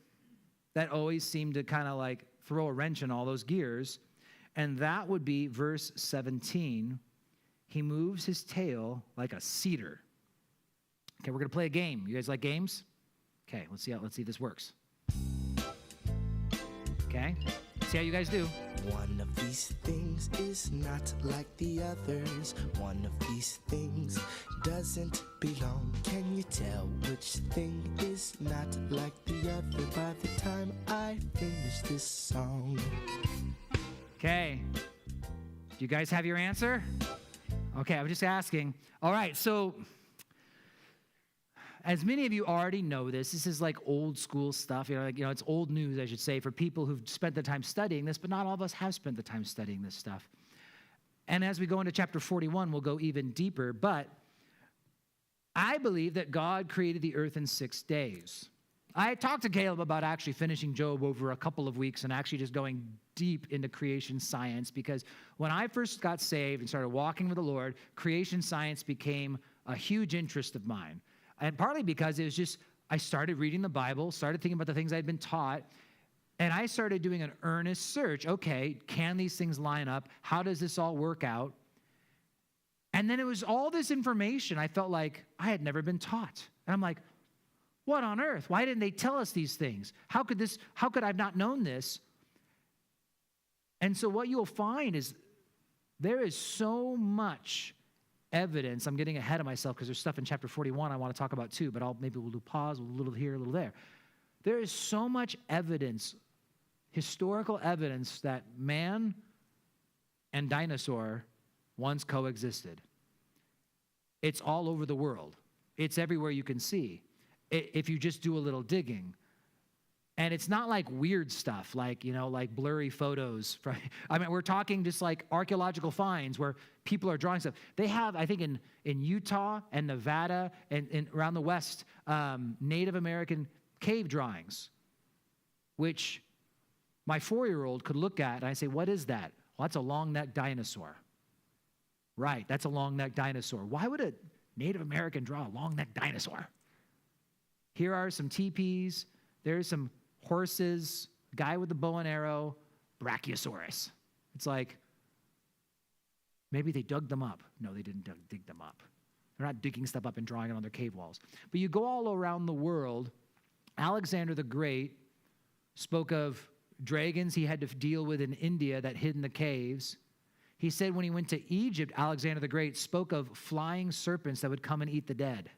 that always seemed to kind of like throw a wrench in all those gears, and that would be verse 17. He moves his tail like a cedar. Okay, we're going to play a game. You guys like games? Okay, let's see if this works. Okay, see how you guys do. One of these things is not like the others. One of these things doesn't belong. Can you tell which thing is not like the other by the time I finish this song? Okay, do you guys have your answer? Okay, I'm just asking. All right, so as many of you already know this is like old school stuff. It's old news, I should say, for people who've spent the time studying this, but not all of us have spent the time studying this stuff. And as we go into chapter 41, we'll go even deeper. But I believe that God created the earth in 6 days. I talked to Caleb about actually finishing Job over a couple of weeks and actually just going deep into creation science, because when I first got saved and started walking with the Lord, creation science became a huge interest of mine. And partly because it was just, I started reading the Bible, started thinking about the things I'd been taught, and I started doing an earnest search. Okay, can these things line up? How does this all work out? And then it was all this information I felt like I had never been taught. And I'm like, what on earth? Why didn't they tell us these things? How could I have not known this? And so what you'll find is there is so much evidence. I'm getting ahead of myself because there's stuff in chapter 41 I want to talk about too, but we'll do pause, a little here, a little there. There is so much evidence, historical evidence, that man and dinosaur once coexisted. It's all over the world. It's everywhere you can see, if you just do a little digging. And it's not like weird stuff, like blurry photos. I mean, we're talking just like archaeological finds where people are drawing stuff. They have, I think, in Utah and Nevada and around the West, Native American cave drawings, which my 4-year-old could look at, and I say, what is that? Well, that's a long-necked dinosaur. Right, that's a long-necked dinosaur. Why would a Native American draw a long-necked dinosaur? Here are some teepees. There's some horses, guy with the bow and arrow, Brachiosaurus. It's like, maybe they dug them up. No, they didn't dig them up. They're not digging stuff up and drawing it on their cave walls. But you go all around the world. Alexander the Great spoke of dragons he had to deal with in India that hid in the caves. He said when he went to Egypt, Alexander the Great spoke of flying serpents that would come and eat the dead.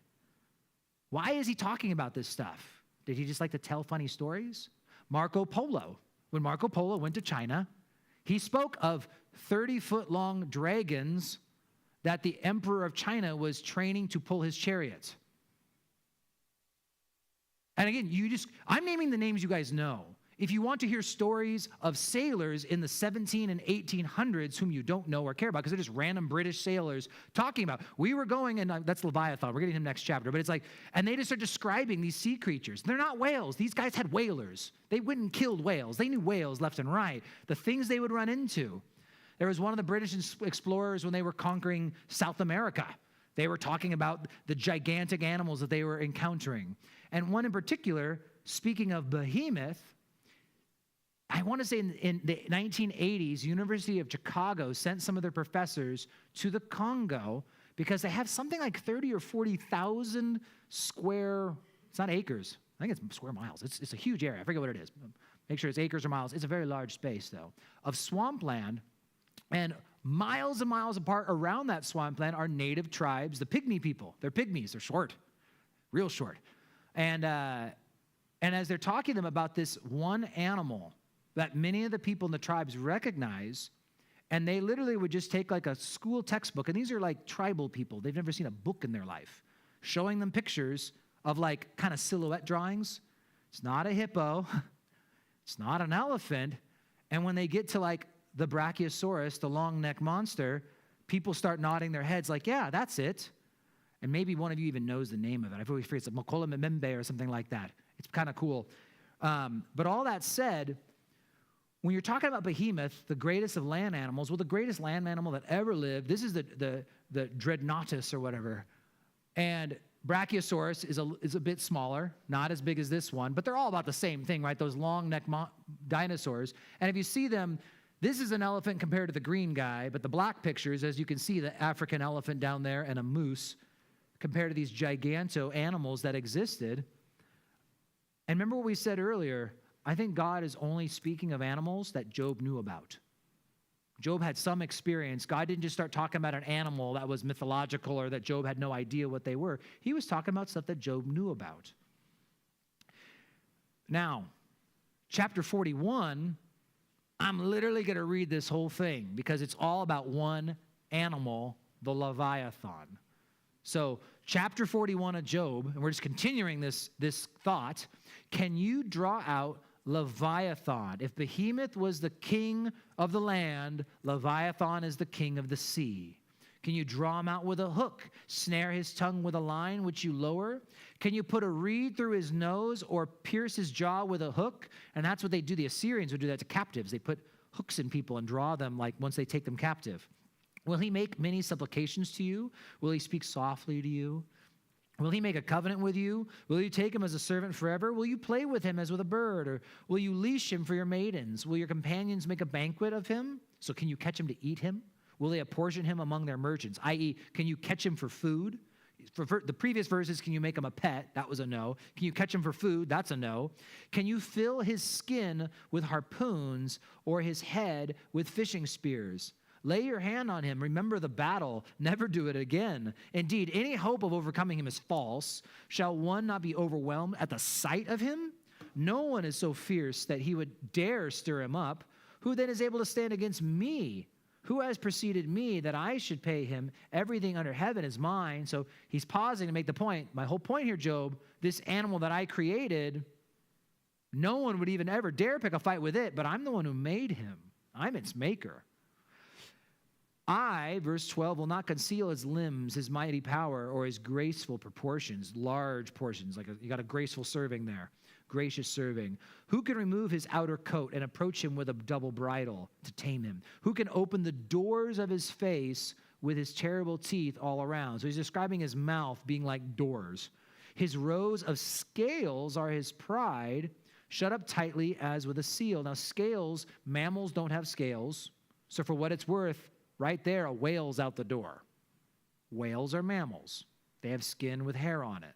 Why is he talking about this stuff? Did he just like to tell funny stories? Marco Polo, when Marco Polo went to China, he spoke of 30-foot-long dragons that the emperor of China was training to pull his chariot. And again, I'm naming the names you guys know. If you want to hear stories of sailors in the 17 and 1800s whom you don't know or care about, because they're just random British sailors talking about, we were going, and that's Leviathan, we're getting him next chapter, but it's like, and they just start describing these sea creatures. They're not whales. These guys had whalers. They went and killed whales. They knew whales left and right, the things they would run into. There was one of the British explorers when they were conquering South America. They were talking about the gigantic animals that they were encountering. And one in particular, speaking of behemoth, I want to say in the 1980s, University of Chicago sent some of their professors to the Congo because they have something like 30 or 40,000 square, it's not acres, I think it's square miles. It's a huge area. I forget what it is. Make sure it's acres or miles. It's a very large space, though, of swampland. And miles apart around that swampland are native tribes, the Pygmy people. They're pygmies. They're short. real short. And as they're talking to them about this one animal that many of the people in the tribes recognize, and they literally would just take like a school textbook, and these are like tribal people. They've never seen a book in their life, showing them pictures of like kind of silhouette drawings. It's not a hippo. It's not an elephant. And when they get to like the Brachiosaurus, the long neck monster, people start nodding their heads like, yeah, that's it. And maybe one of you even knows the name of it. I've always forget, it's like Mokola Memembe or something like that. It's kind of cool. But all that said, when you're talking about behemoth, the greatest of land animals, well, the greatest land animal that ever lived, this is the Dreadnoughtus or whatever. And Brachiosaurus is a bit smaller, not as big as this one, but they're all about the same thing, right? Those long neck dinosaurs. And if you see them, this is an elephant compared to the green guy, but the black pictures, as you can see, the African elephant down there and a moose compared to these giganto animals that existed. And remember what we said earlier, I think God is only speaking of animals that Job knew about. Job had some experience. God didn't just start talking about an animal that was mythological or that Job had no idea what they were. He was talking about stuff that Job knew about. Now, chapter 41, I'm literally going to read this whole thing because it's all about one animal, the Leviathan. So, chapter 41 of Job, and we're just continuing this thought. Can you draw out Leviathan? If Behemoth was the king of the land, Leviathan is the king of the sea. Can you draw him out with a hook, snare his tongue with a line which you lower? Can you put a reed through his nose or pierce his jaw with a hook? And that's what they do. The Assyrians would do that to captives. They put hooks in people and draw them like once they take them captive. Will he make many supplications to you? Will he speak softly to you? Will he make a covenant with you? Will you take him as a servant forever? Will you play with him as with a bird? Or will you leash him for your maidens? Will your companions make a banquet of him? So can you catch him to eat him? Will they apportion him among their merchants? I.e., can you catch him for food? For the previous verses, can you make him a pet? That was a no. Can you catch him for food? That's a no. Can you fill his skin with harpoons or his head with fishing spears? Lay your hand on him. Remember the battle. Never do it again. Indeed, any hope of overcoming him is false. Shall one not be overwhelmed at the sight of him? No one is so fierce that he would dare stir him up. Who then is able to stand against me? Who has preceded me that I should pay him? Everything under heaven is mine. So he's pausing to make the point. My whole point here, Job, this animal that I created, no one would even ever dare pick a fight with it, but I'm the one who made him. I'm its maker. I, verse 12, will not conceal his limbs, his mighty power, or his graceful proportions, large portions, like you got a graceful serving there, gracious serving. Who can remove his outer coat and approach him with a double bridle to tame him? Who can open the doors of his face with his terrible teeth all around? So he's describing his mouth being like doors. His rows of scales are his pride, shut up tightly as with a seal. Now scales, mammals don't have scales, so for what it's worth, right there, a whale's out the door. Whales are mammals. They have skin with hair on it.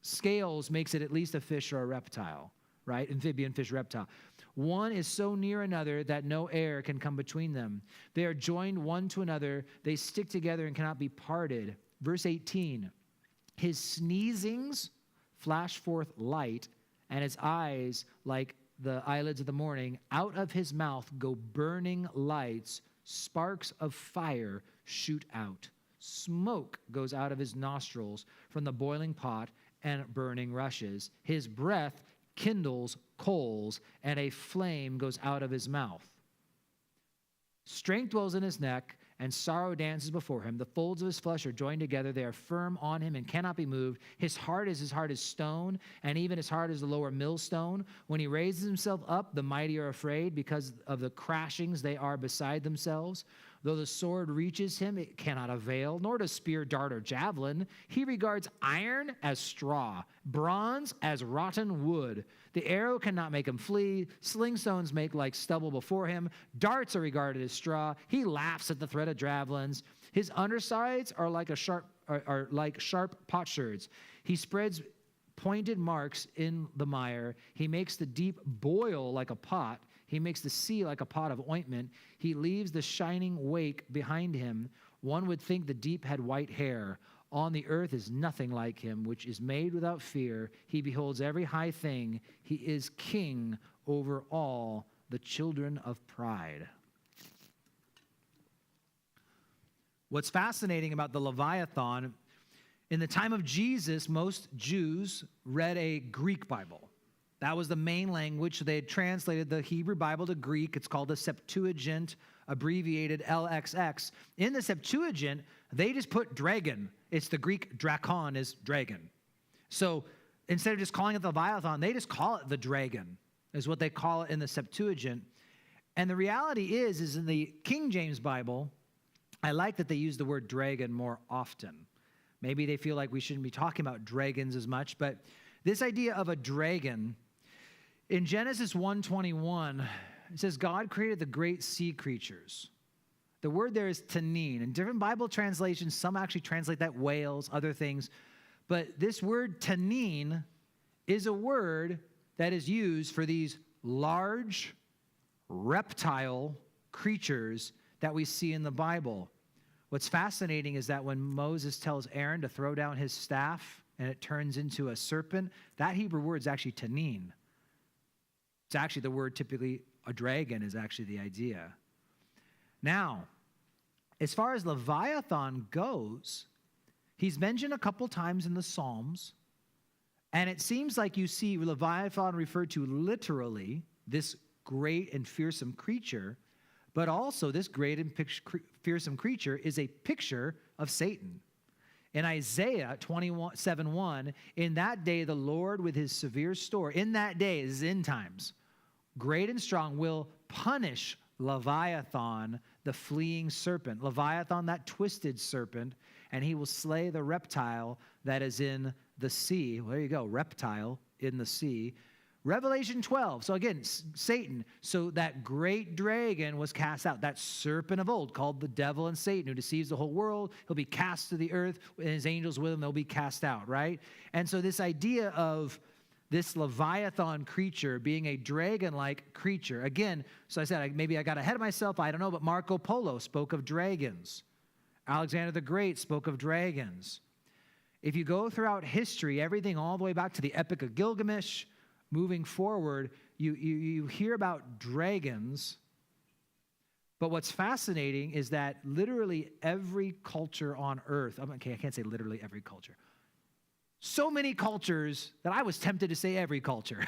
Scales makes it at least a fish or a reptile, right? Amphibian, fish, reptile. One is so near another that no air can come between them. They are joined one to another. They stick together and cannot be parted. Verse 18, his sneezings flash forth light, and his eyes, like the eyelids of the morning, out of his mouth go burning lights. Sparks of fire shoot out. Smoke goes out of his nostrils from the boiling pot and burning rushes. His breath kindles coals, and a flame goes out of his mouth. Strength dwells in his neck, and sorrow dances before him. The folds of his flesh are joined together. They are firm on him and cannot be moved. His heart is as hard as stone, and even his heart is the lower millstone. When he raises himself up, the mighty are afraid. Because of the crashings, they are beside themselves. Though the sword reaches him, it cannot avail, nor does spear, dart, or javelin. He regards iron as straw, bronze as rotten wood. The arrow cannot make him flee. Sling stones make like stubble before him. Darts are regarded as straw. He laughs at the threat of javelins. His undersides are like sharp potsherds. He spreads pointed marks in the mire. He makes the deep boil like a pot. He makes the sea like a pot of ointment. He leaves the shining wake behind him. One would think the deep had white hair. on the earth is nothing like him, which is made without fear. He beholds every high thing. He is king over all the children of pride. What's fascinating about the Leviathan, in the time of Jesus, most Jews read a Greek Bible. That was the main language. So they had translated the Hebrew Bible to Greek. It's called the Septuagint, abbreviated LXX. In the Septuagint, they just put dragon. It's the Greek drakon is dragon. So instead of just calling it the Leviathan, they just call it the dragon, is what they call it in the Septuagint. And the reality is in the King James Bible, I like that they use the word dragon more often. Maybe they feel like we shouldn't be talking about dragons as much, but this idea of a dragon, in Genesis 1:21, it says God created the great sea creatures. The word there is tanin. In different Bible translations, some actually translate that whales, other things. But this word tanin is a word that is used for these large reptile creatures that we see in the Bible. What's fascinating is that when Moses tells Aaron to throw down his staff and it turns into a serpent, that Hebrew word is actually tanin. It's actually the word typically, a dragon is actually the idea. Now, as far as Leviathan goes, he's mentioned a couple times in the Psalms, and it seems like you see Leviathan referred to literally, this great and fearsome creature, but also this great and fearsome creature is a picture of Satan. In Isaiah 27:1, in that day the Lord with his severe store, in that day, is end times, great and strong, will punish Leviathan, the fleeing serpent. Leviathan, that twisted serpent, and he will slay the reptile that is in the sea. Well, there you go, reptile in the sea. Revelation 12, so again, Satan. So that great dragon was cast out, that serpent of old called the devil and Satan, who deceives the whole world. He'll be cast to the earth, and his angels with him, they'll be cast out, right? And so this idea of this Leviathan creature being a dragon-like creature, again, so I said, maybe I got ahead of myself, I don't know, but Marco Polo spoke of dragons. Alexander the Great spoke of dragons. If you go throughout history, everything all the way back to the Epic of Gilgamesh, moving forward, you hear about dragons, but what's fascinating is that literally every culture on earth, okay, I can't say literally every culture, so many cultures that I was tempted to say every culture,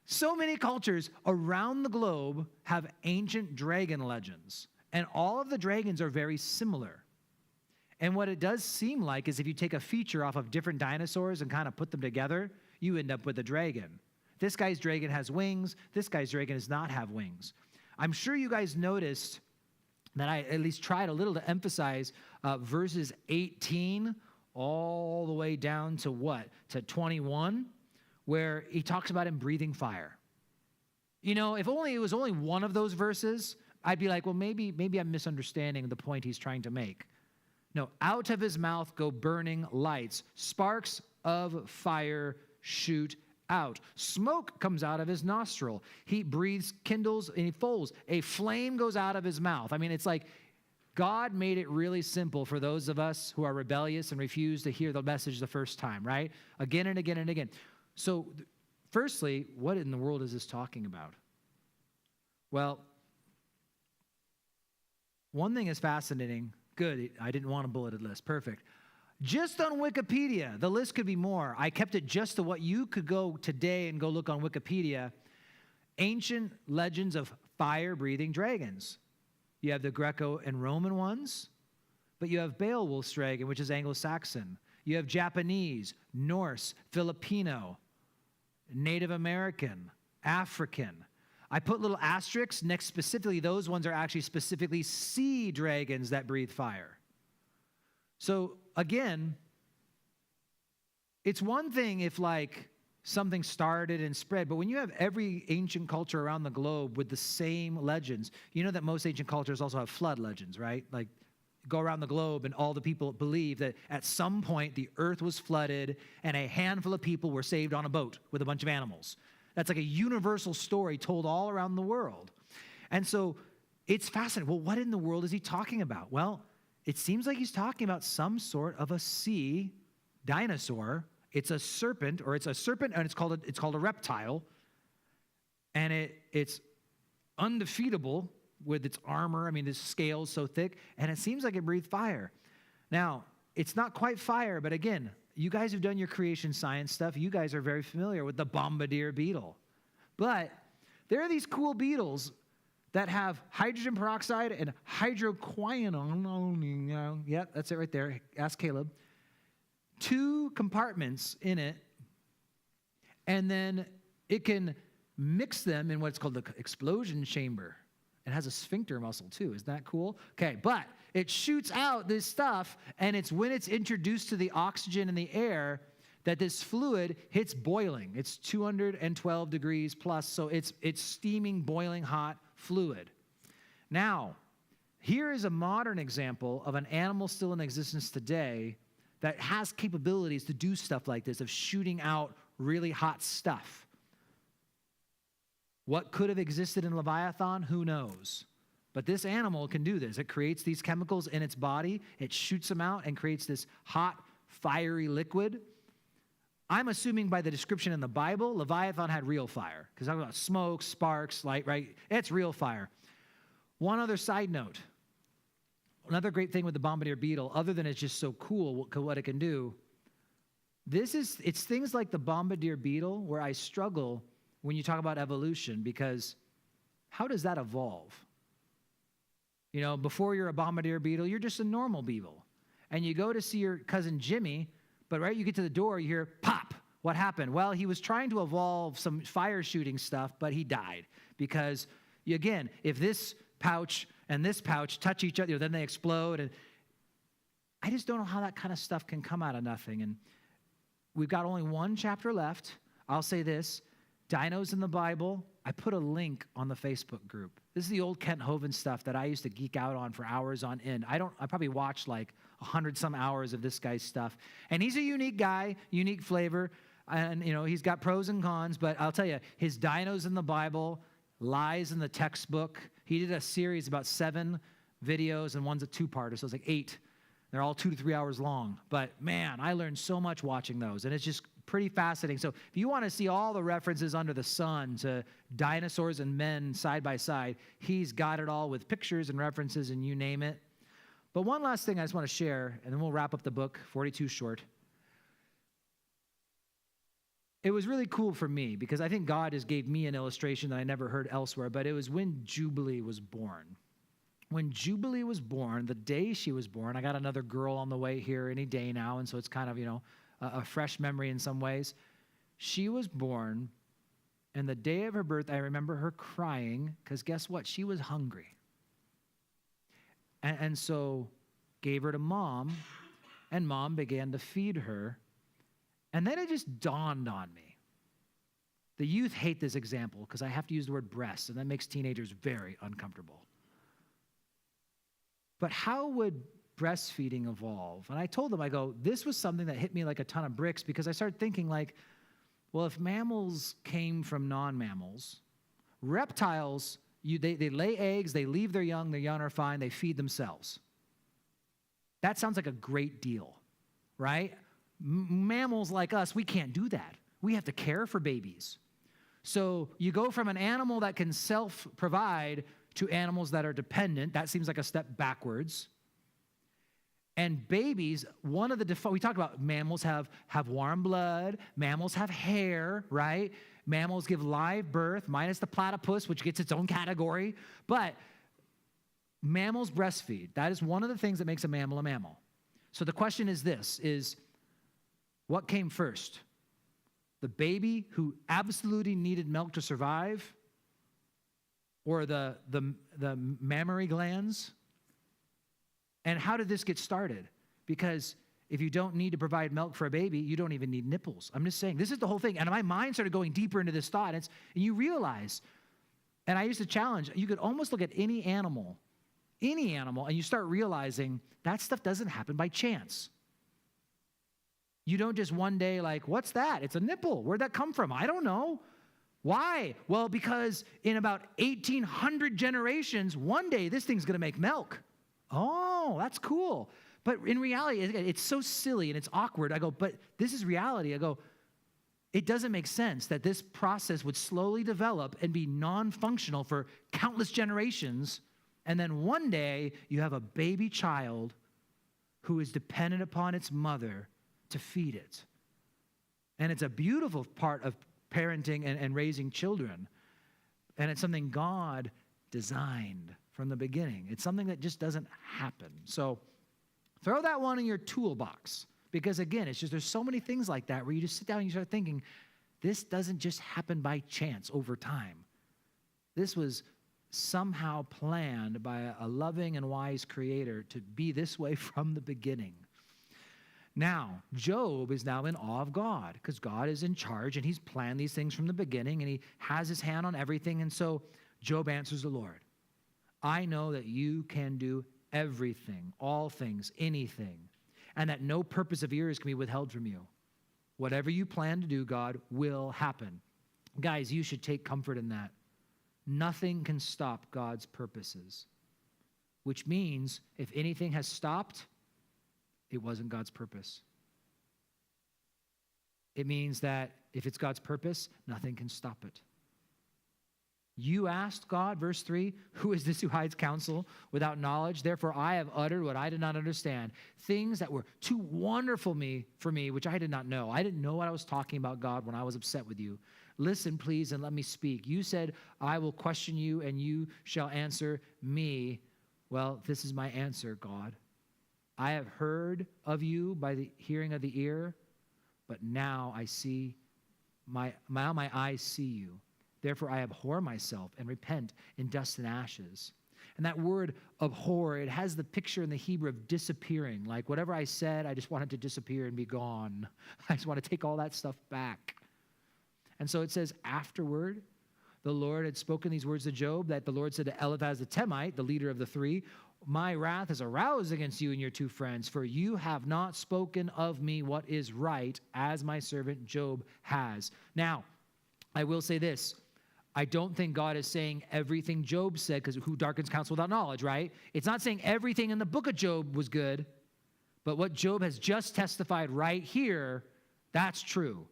so many cultures around the globe have ancient dragon legends, and all of the dragons are very similar. And what it does seem like is if you take a feature off of different dinosaurs and kind of put them together, you end up with a dragon. This guy's dragon has wings. This guy's dragon does not have wings. I'm sure you guys noticed that I at least tried a little to emphasize verses 18 all the way down to what? To 21, where he talks about him breathing fire. You know, if only it was only one of those verses, I'd be like, well, maybe I'm misunderstanding the point he's trying to make. No, out of his mouth go burning lights. Sparks of fire shoot out. Smoke comes out of his nostril. He breathes, kindles, and he folds. A flame goes out of his mouth. I mean, it's like God made it really simple for those of us who are rebellious and refuse to hear the message the first time, right? Again and again and again. So, firstly, what in the world is this talking about? Well, one thing is fascinating. Good, I didn't want a bulleted list. Perfect. Just on Wikipedia, the list could be more. I kept it just to what you could go today and go look on Wikipedia. Ancient legends of fire-breathing dragons. You have the Greco and Roman ones, but you have Beowulf's dragon, which is Anglo-Saxon. You have Japanese, Norse, Filipino, Native American, African. I put little asterisks next specifically. Those ones are actually specifically sea dragons that breathe fire. So again, it's one thing if like something started and spread, but when you have every ancient culture around the globe with the same legends, you know that most ancient cultures also have flood legends, right? Like go around the globe and all the people believe that at some point the earth was flooded and a handful of people were saved on a boat with a bunch of animals. That's like a universal story told all around the world. And so it's fascinating. Well, what in the world is he talking about? Well, it seems like he's talking about some sort of a sea dinosaur. It's a serpent, and it's called a reptile, and it's undefeatable with its armor. I mean, the scales so thick, and it seems like it breathed fire. Now, it's not quite fire, but again, you guys who've done your creation science stuff, you guys are very familiar with the bombardier beetle. But there are these cool beetles that have hydrogen peroxide and hydroquinone. Yep, that's it right there. Ask Caleb. 2 compartments in it, and then it can mix them in what's called the explosion chamber. It has a sphincter muscle too. Isn't that cool? Okay, but it shoots out this stuff, and it's when it's introduced to the oxygen in the air that this fluid hits boiling. It's 212 degrees plus, so it's steaming, boiling hot fluid. Now, here is a modern example of an animal still in existence today that has capabilities to do stuff like this, of shooting out really hot stuff. What could have existed in Leviathan? Who knows? But this animal can do this. It creates these chemicals in its body. It shoots them out and creates this hot, fiery liquid. I'm assuming by the description in the Bible, Leviathan had real fire, because I'm talking about smoke, sparks, light, right? It's real fire. One other side note. Another great thing with the bombardier beetle, other than it's just so cool what it can do, it's things like the bombardier beetle where I struggle when you talk about evolution, because how does that evolve? You know, before you're a bombardier beetle, you're just a normal beetle. And you go to see your cousin Jimmy, but right, you get to the door, you hear pop. What happened? Well, he was trying to evolve some fire shooting stuff, but he died. Because, again, if this pouch and this pouch touch each other, then they explode. And I just don't know how that kind of stuff can come out of nothing. And we've got only 1 chapter left. I'll say this. Dinos in the Bible, I put a link on the Facebook group. This is the old Kent Hovind stuff that I used to geek out on for hours on end. I probably watched like 100-some hours of this guy's stuff. And he's a unique guy, unique flavor. And, you know, he's got pros and cons. But I'll tell you, his dinos in the Bible, lies in the textbook. He did a series about 7 videos, and one's a 2-parter, so it's like 8. They're all 2 to 3 hours long. But, man, I learned so much watching those, and it's just pretty fascinating. So if you want to see all the references under the sun to dinosaurs and men side by side, he's got it all with pictures and references and you name it. But one last thing I just want to share, and then we'll wrap up the book, 42 short. It was really cool for me because I think God has gave me an illustration that I never heard elsewhere, but it was when Jubilee was born. When Jubilee was born, the day she was born, I got another girl on the way here any day now, and so it's kind of, you know, a fresh memory in some ways. She was born, and the day of her birth, I remember her crying because guess what? She was hungry. And so gave her to Mom, and Mom began to feed her. And then it just dawned on me. The youth hate this example because I have to use the word breast, and that makes teenagers very uncomfortable. But how would breastfeeding evolve? And I told them, I go, this was something that hit me like a ton of bricks because I started thinking like, well, if mammals came from non-mammals, reptiles, they lay eggs, they leave their young are fine, they feed themselves. That sounds like a great deal, right? Mammals like us, we can't do that. We have to care for babies. So you go from an animal that can self-provide to animals that are dependent. That seems like a step backwards. And babies, we talk about mammals have warm blood, mammals have hair, right? Mammals give live birth, minus the platypus, which gets its own category. But mammals breastfeed. That is one of the things that makes a mammal a mammal. So the question is this, what came first? The baby who absolutely needed milk to survive, or the mammary glands? And how did this get started? Because if you don't need to provide milk for a baby, you don't even need nipples. I'm just saying, this is the whole thing. And my mind started going deeper into this thought. And you realize, and I used to challenge, you could almost look at any animal, and you start realizing that stuff doesn't happen by chance. You don't just one day like, what's that? It's a nipple. Where'd that come from? I don't know. Why? Well, because in about 1,800 generations, one day this thing's going to make milk. Oh, that's cool. But in reality, it's so silly and it's awkward. I go, but this is reality. I go, it doesn't make sense that this process would slowly develop and be non-functional for countless generations. And then one day you have a baby child who is dependent upon its mother to feed it. And it's a beautiful part of parenting and raising children. And it's something God designed from the beginning. It's something that just doesn't happen. So throw that one in your toolbox. Because again, it's just there's so many things like that where you just sit down and you start thinking, this doesn't just happen by chance over time. This was somehow planned by a loving and wise creator to be this way from the beginning. Now, Job is now in awe of God because God is in charge and he's planned these things from the beginning and he has his hand on everything. And so Job answers the Lord, I know that you can do everything, all things, anything, and that no purpose of yours can be withheld from you. Whatever you plan to do, God, will happen. Guys, you should take comfort in that. Nothing can stop God's purposes, which means if anything has stopped, it wasn't God's purpose. It means that if it's God's purpose, nothing can stop it. You asked God, verse 3, who is this who hides counsel without knowledge? Therefore I have uttered what I did not understand, things that were too wonderful for me, which I did not know. I didn't know what I was talking about, God, when I was upset with you. Listen, please, and let me speak. You said, I will question you, and you shall answer me. Well, this is my answer, God. I have heard of you by the hearing of the ear, but now I see, my eyes see you. Therefore I abhor myself and repent in dust and ashes. And that word abhor, it has the picture in the Hebrew of disappearing. Like whatever I said, I just want it to disappear and be gone. I just want to take all that stuff back. And so it says afterward, the Lord had spoken these words to Job, that the Lord said to Eliphaz the Temite, the leader of the three, my wrath is aroused against you and your two friends, for you have not spoken of me what is right, as my servant Job has. Now, I will say this. I don't think God is saying everything Job said, because who darkens counsel without knowledge, right? It's not saying everything in the book of Job was good, but what Job has just testified right here, that's true.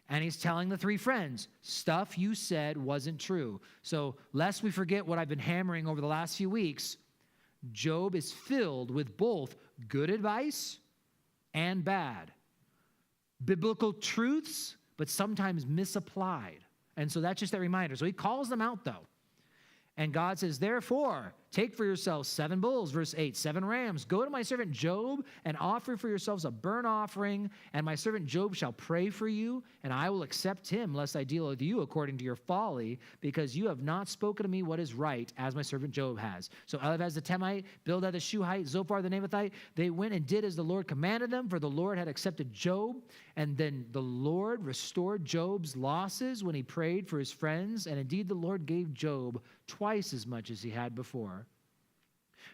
And he's telling the three friends, stuff you said wasn't true. So lest we forget what I've been hammering over the last few weeks, Job is filled with both good advice and bad. Biblical truths, but sometimes misapplied. And so that's just that reminder. So he calls them out, though. And God says, therefore, take for yourselves 7 bulls, verse 8, 7 rams. Go to my servant Job and offer for yourselves a burnt offering, and my servant Job shall pray for you, and I will accept him, lest I deal with you according to your folly, because you have not spoken to me what is right, as my servant Job has. So Eliphaz the Temite, Bildad the Shuhite, Zophar the Naamathite, they went and did as the Lord commanded them, for the Lord had accepted Job. And then the Lord restored Job's losses when he prayed for his friends, and indeed the Lord gave Job twice as much as he had before.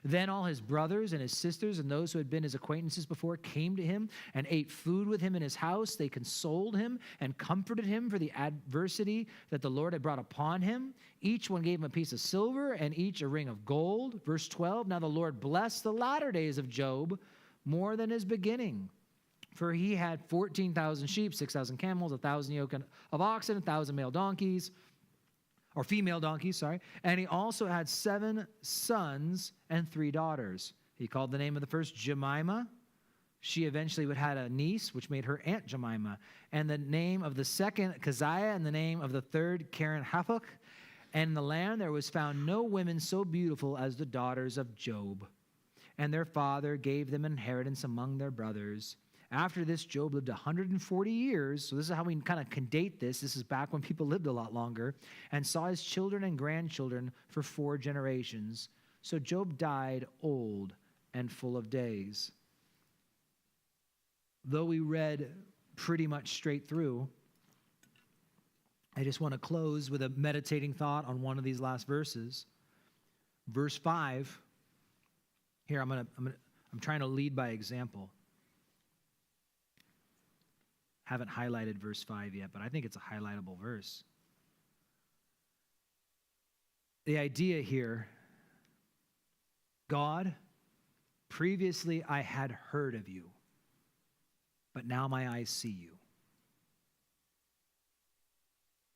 Then all his brothers and his sisters and those who had been his acquaintances before came to him and ate food with him in his house. They consoled him and comforted him for the adversity that the Lord had brought upon him. Each one gave him a piece of silver and each a ring of gold. Verse 12, now the Lord blessed the latter days of Job more than his beginning. For he had 14,000 sheep, 6,000 camels, 1,000 yoke of oxen, 1,000 male donkeys, or female donkeys, sorry. And he also had 7 sons and 3 daughters. He called the name of the first Jemima. She eventually would have a niece, which made her Aunt Jemima. And the name of the second, Keziah, and the name of the third, Karen Hapuk. And in the land there was found no women so beautiful as the daughters of Job. And their father gave them inheritance among their brothers. After this, Job lived 140 years. So this is how we kind of can date this. This is back when people lived a lot longer. And saw his children and grandchildren for 4 generations. So Job died old and full of days. Though we read pretty much straight through, I just want to close with a meditating thought on one of these last verses. Verse 5. Here, I'm trying to lead by example. Haven't highlighted verse 5 yet, but I think it's a highlightable verse. The idea here, God Previously, I had heard of you, but now my eyes see you.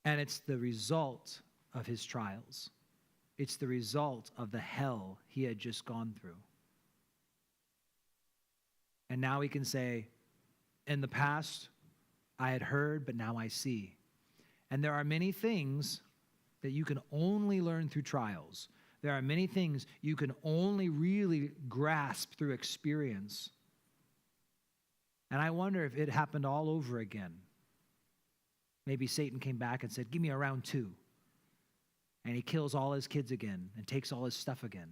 And it's the result of his trials. It's the result of the hell he had just gone through. And now he can say, in the past, I had heard, but now I see. And there are many things that you can only learn through trials. There are many things you can only really grasp through experience. And I wonder if it happened all over again. Maybe Satan came back and said, give me a round 2. And he kills all his kids again and takes all his stuff again.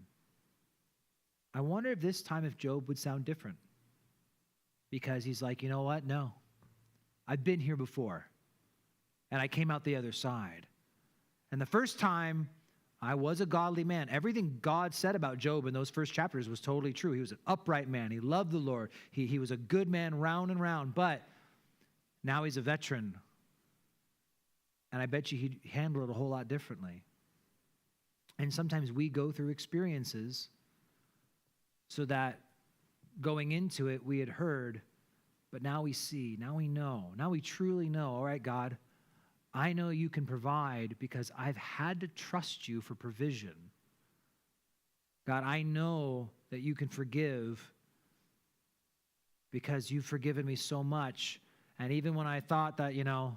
I wonder if this time if Job would sound different. Because he's like, you know what? No. I've been here before. And I came out the other side. And the first time, I was a godly man. Everything God said about Job in those first chapters was totally true. He was an upright man. He loved the Lord. He was a good man round and round. But now he's a veteran. And I bet you he'd handle it a whole lot differently. And sometimes we go through experiences so that going into it we had heard, but now we see, now we know, now we truly know, all right, God, I know you can provide because I've had to trust you for provision. God, I know that you can forgive because you've forgiven me so much. And even when I thought that,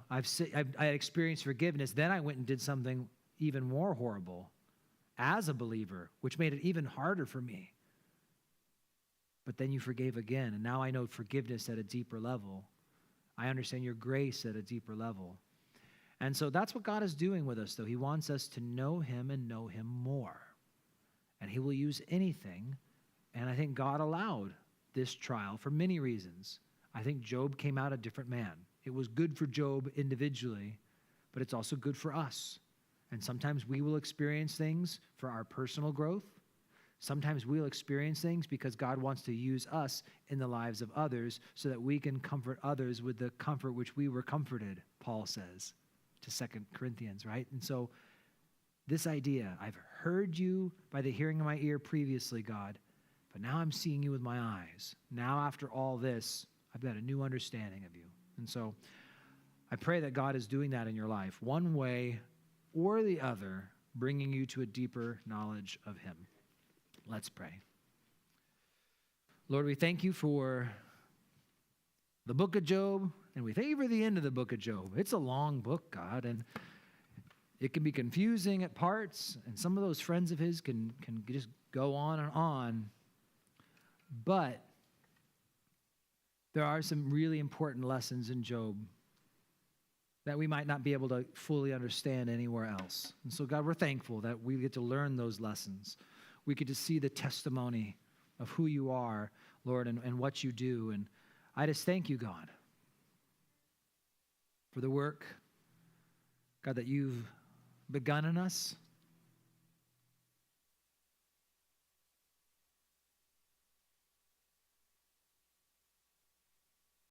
I had experienced forgiveness, then I went and did something even more horrible as a believer, which made it even harder for me. But then you forgave again, and now I know forgiveness at a deeper level. I understand your grace at a deeper level. And so that's what God is doing with us, though. He wants us to know him and know him more. And he will use anything. And I think God allowed this trial for many reasons. I think Job came out a different man. It was good for Job individually, but it's also good for us. And sometimes we will experience things for our personal growth. Sometimes we'll experience things because God wants to use us in the lives of others so that we can comfort others with the comfort which we were comforted, Paul says to 2 Corinthians, right? And so this idea, I've heard you by the hearing of my ear previously, God, but now I'm seeing you with my eyes. Now after all this, I've got a new understanding of you. And so I pray that God is doing that in your life, one way or the other, bringing you to a deeper knowledge of him. Let's pray. Lord, we thank you for the book of Job, and we thank you for the end of the book of Job. It's a long book, God, and it can be confusing at parts, and some of those friends of his can just go on and on. But there are some really important lessons in Job that we might not be able to fully understand anywhere else. And so, God, we're thankful that we get to learn those lessons. We get to see the testimony of who you are, Lord, and what you do. And I just thank you, God, for the work, God, that you've begun in us.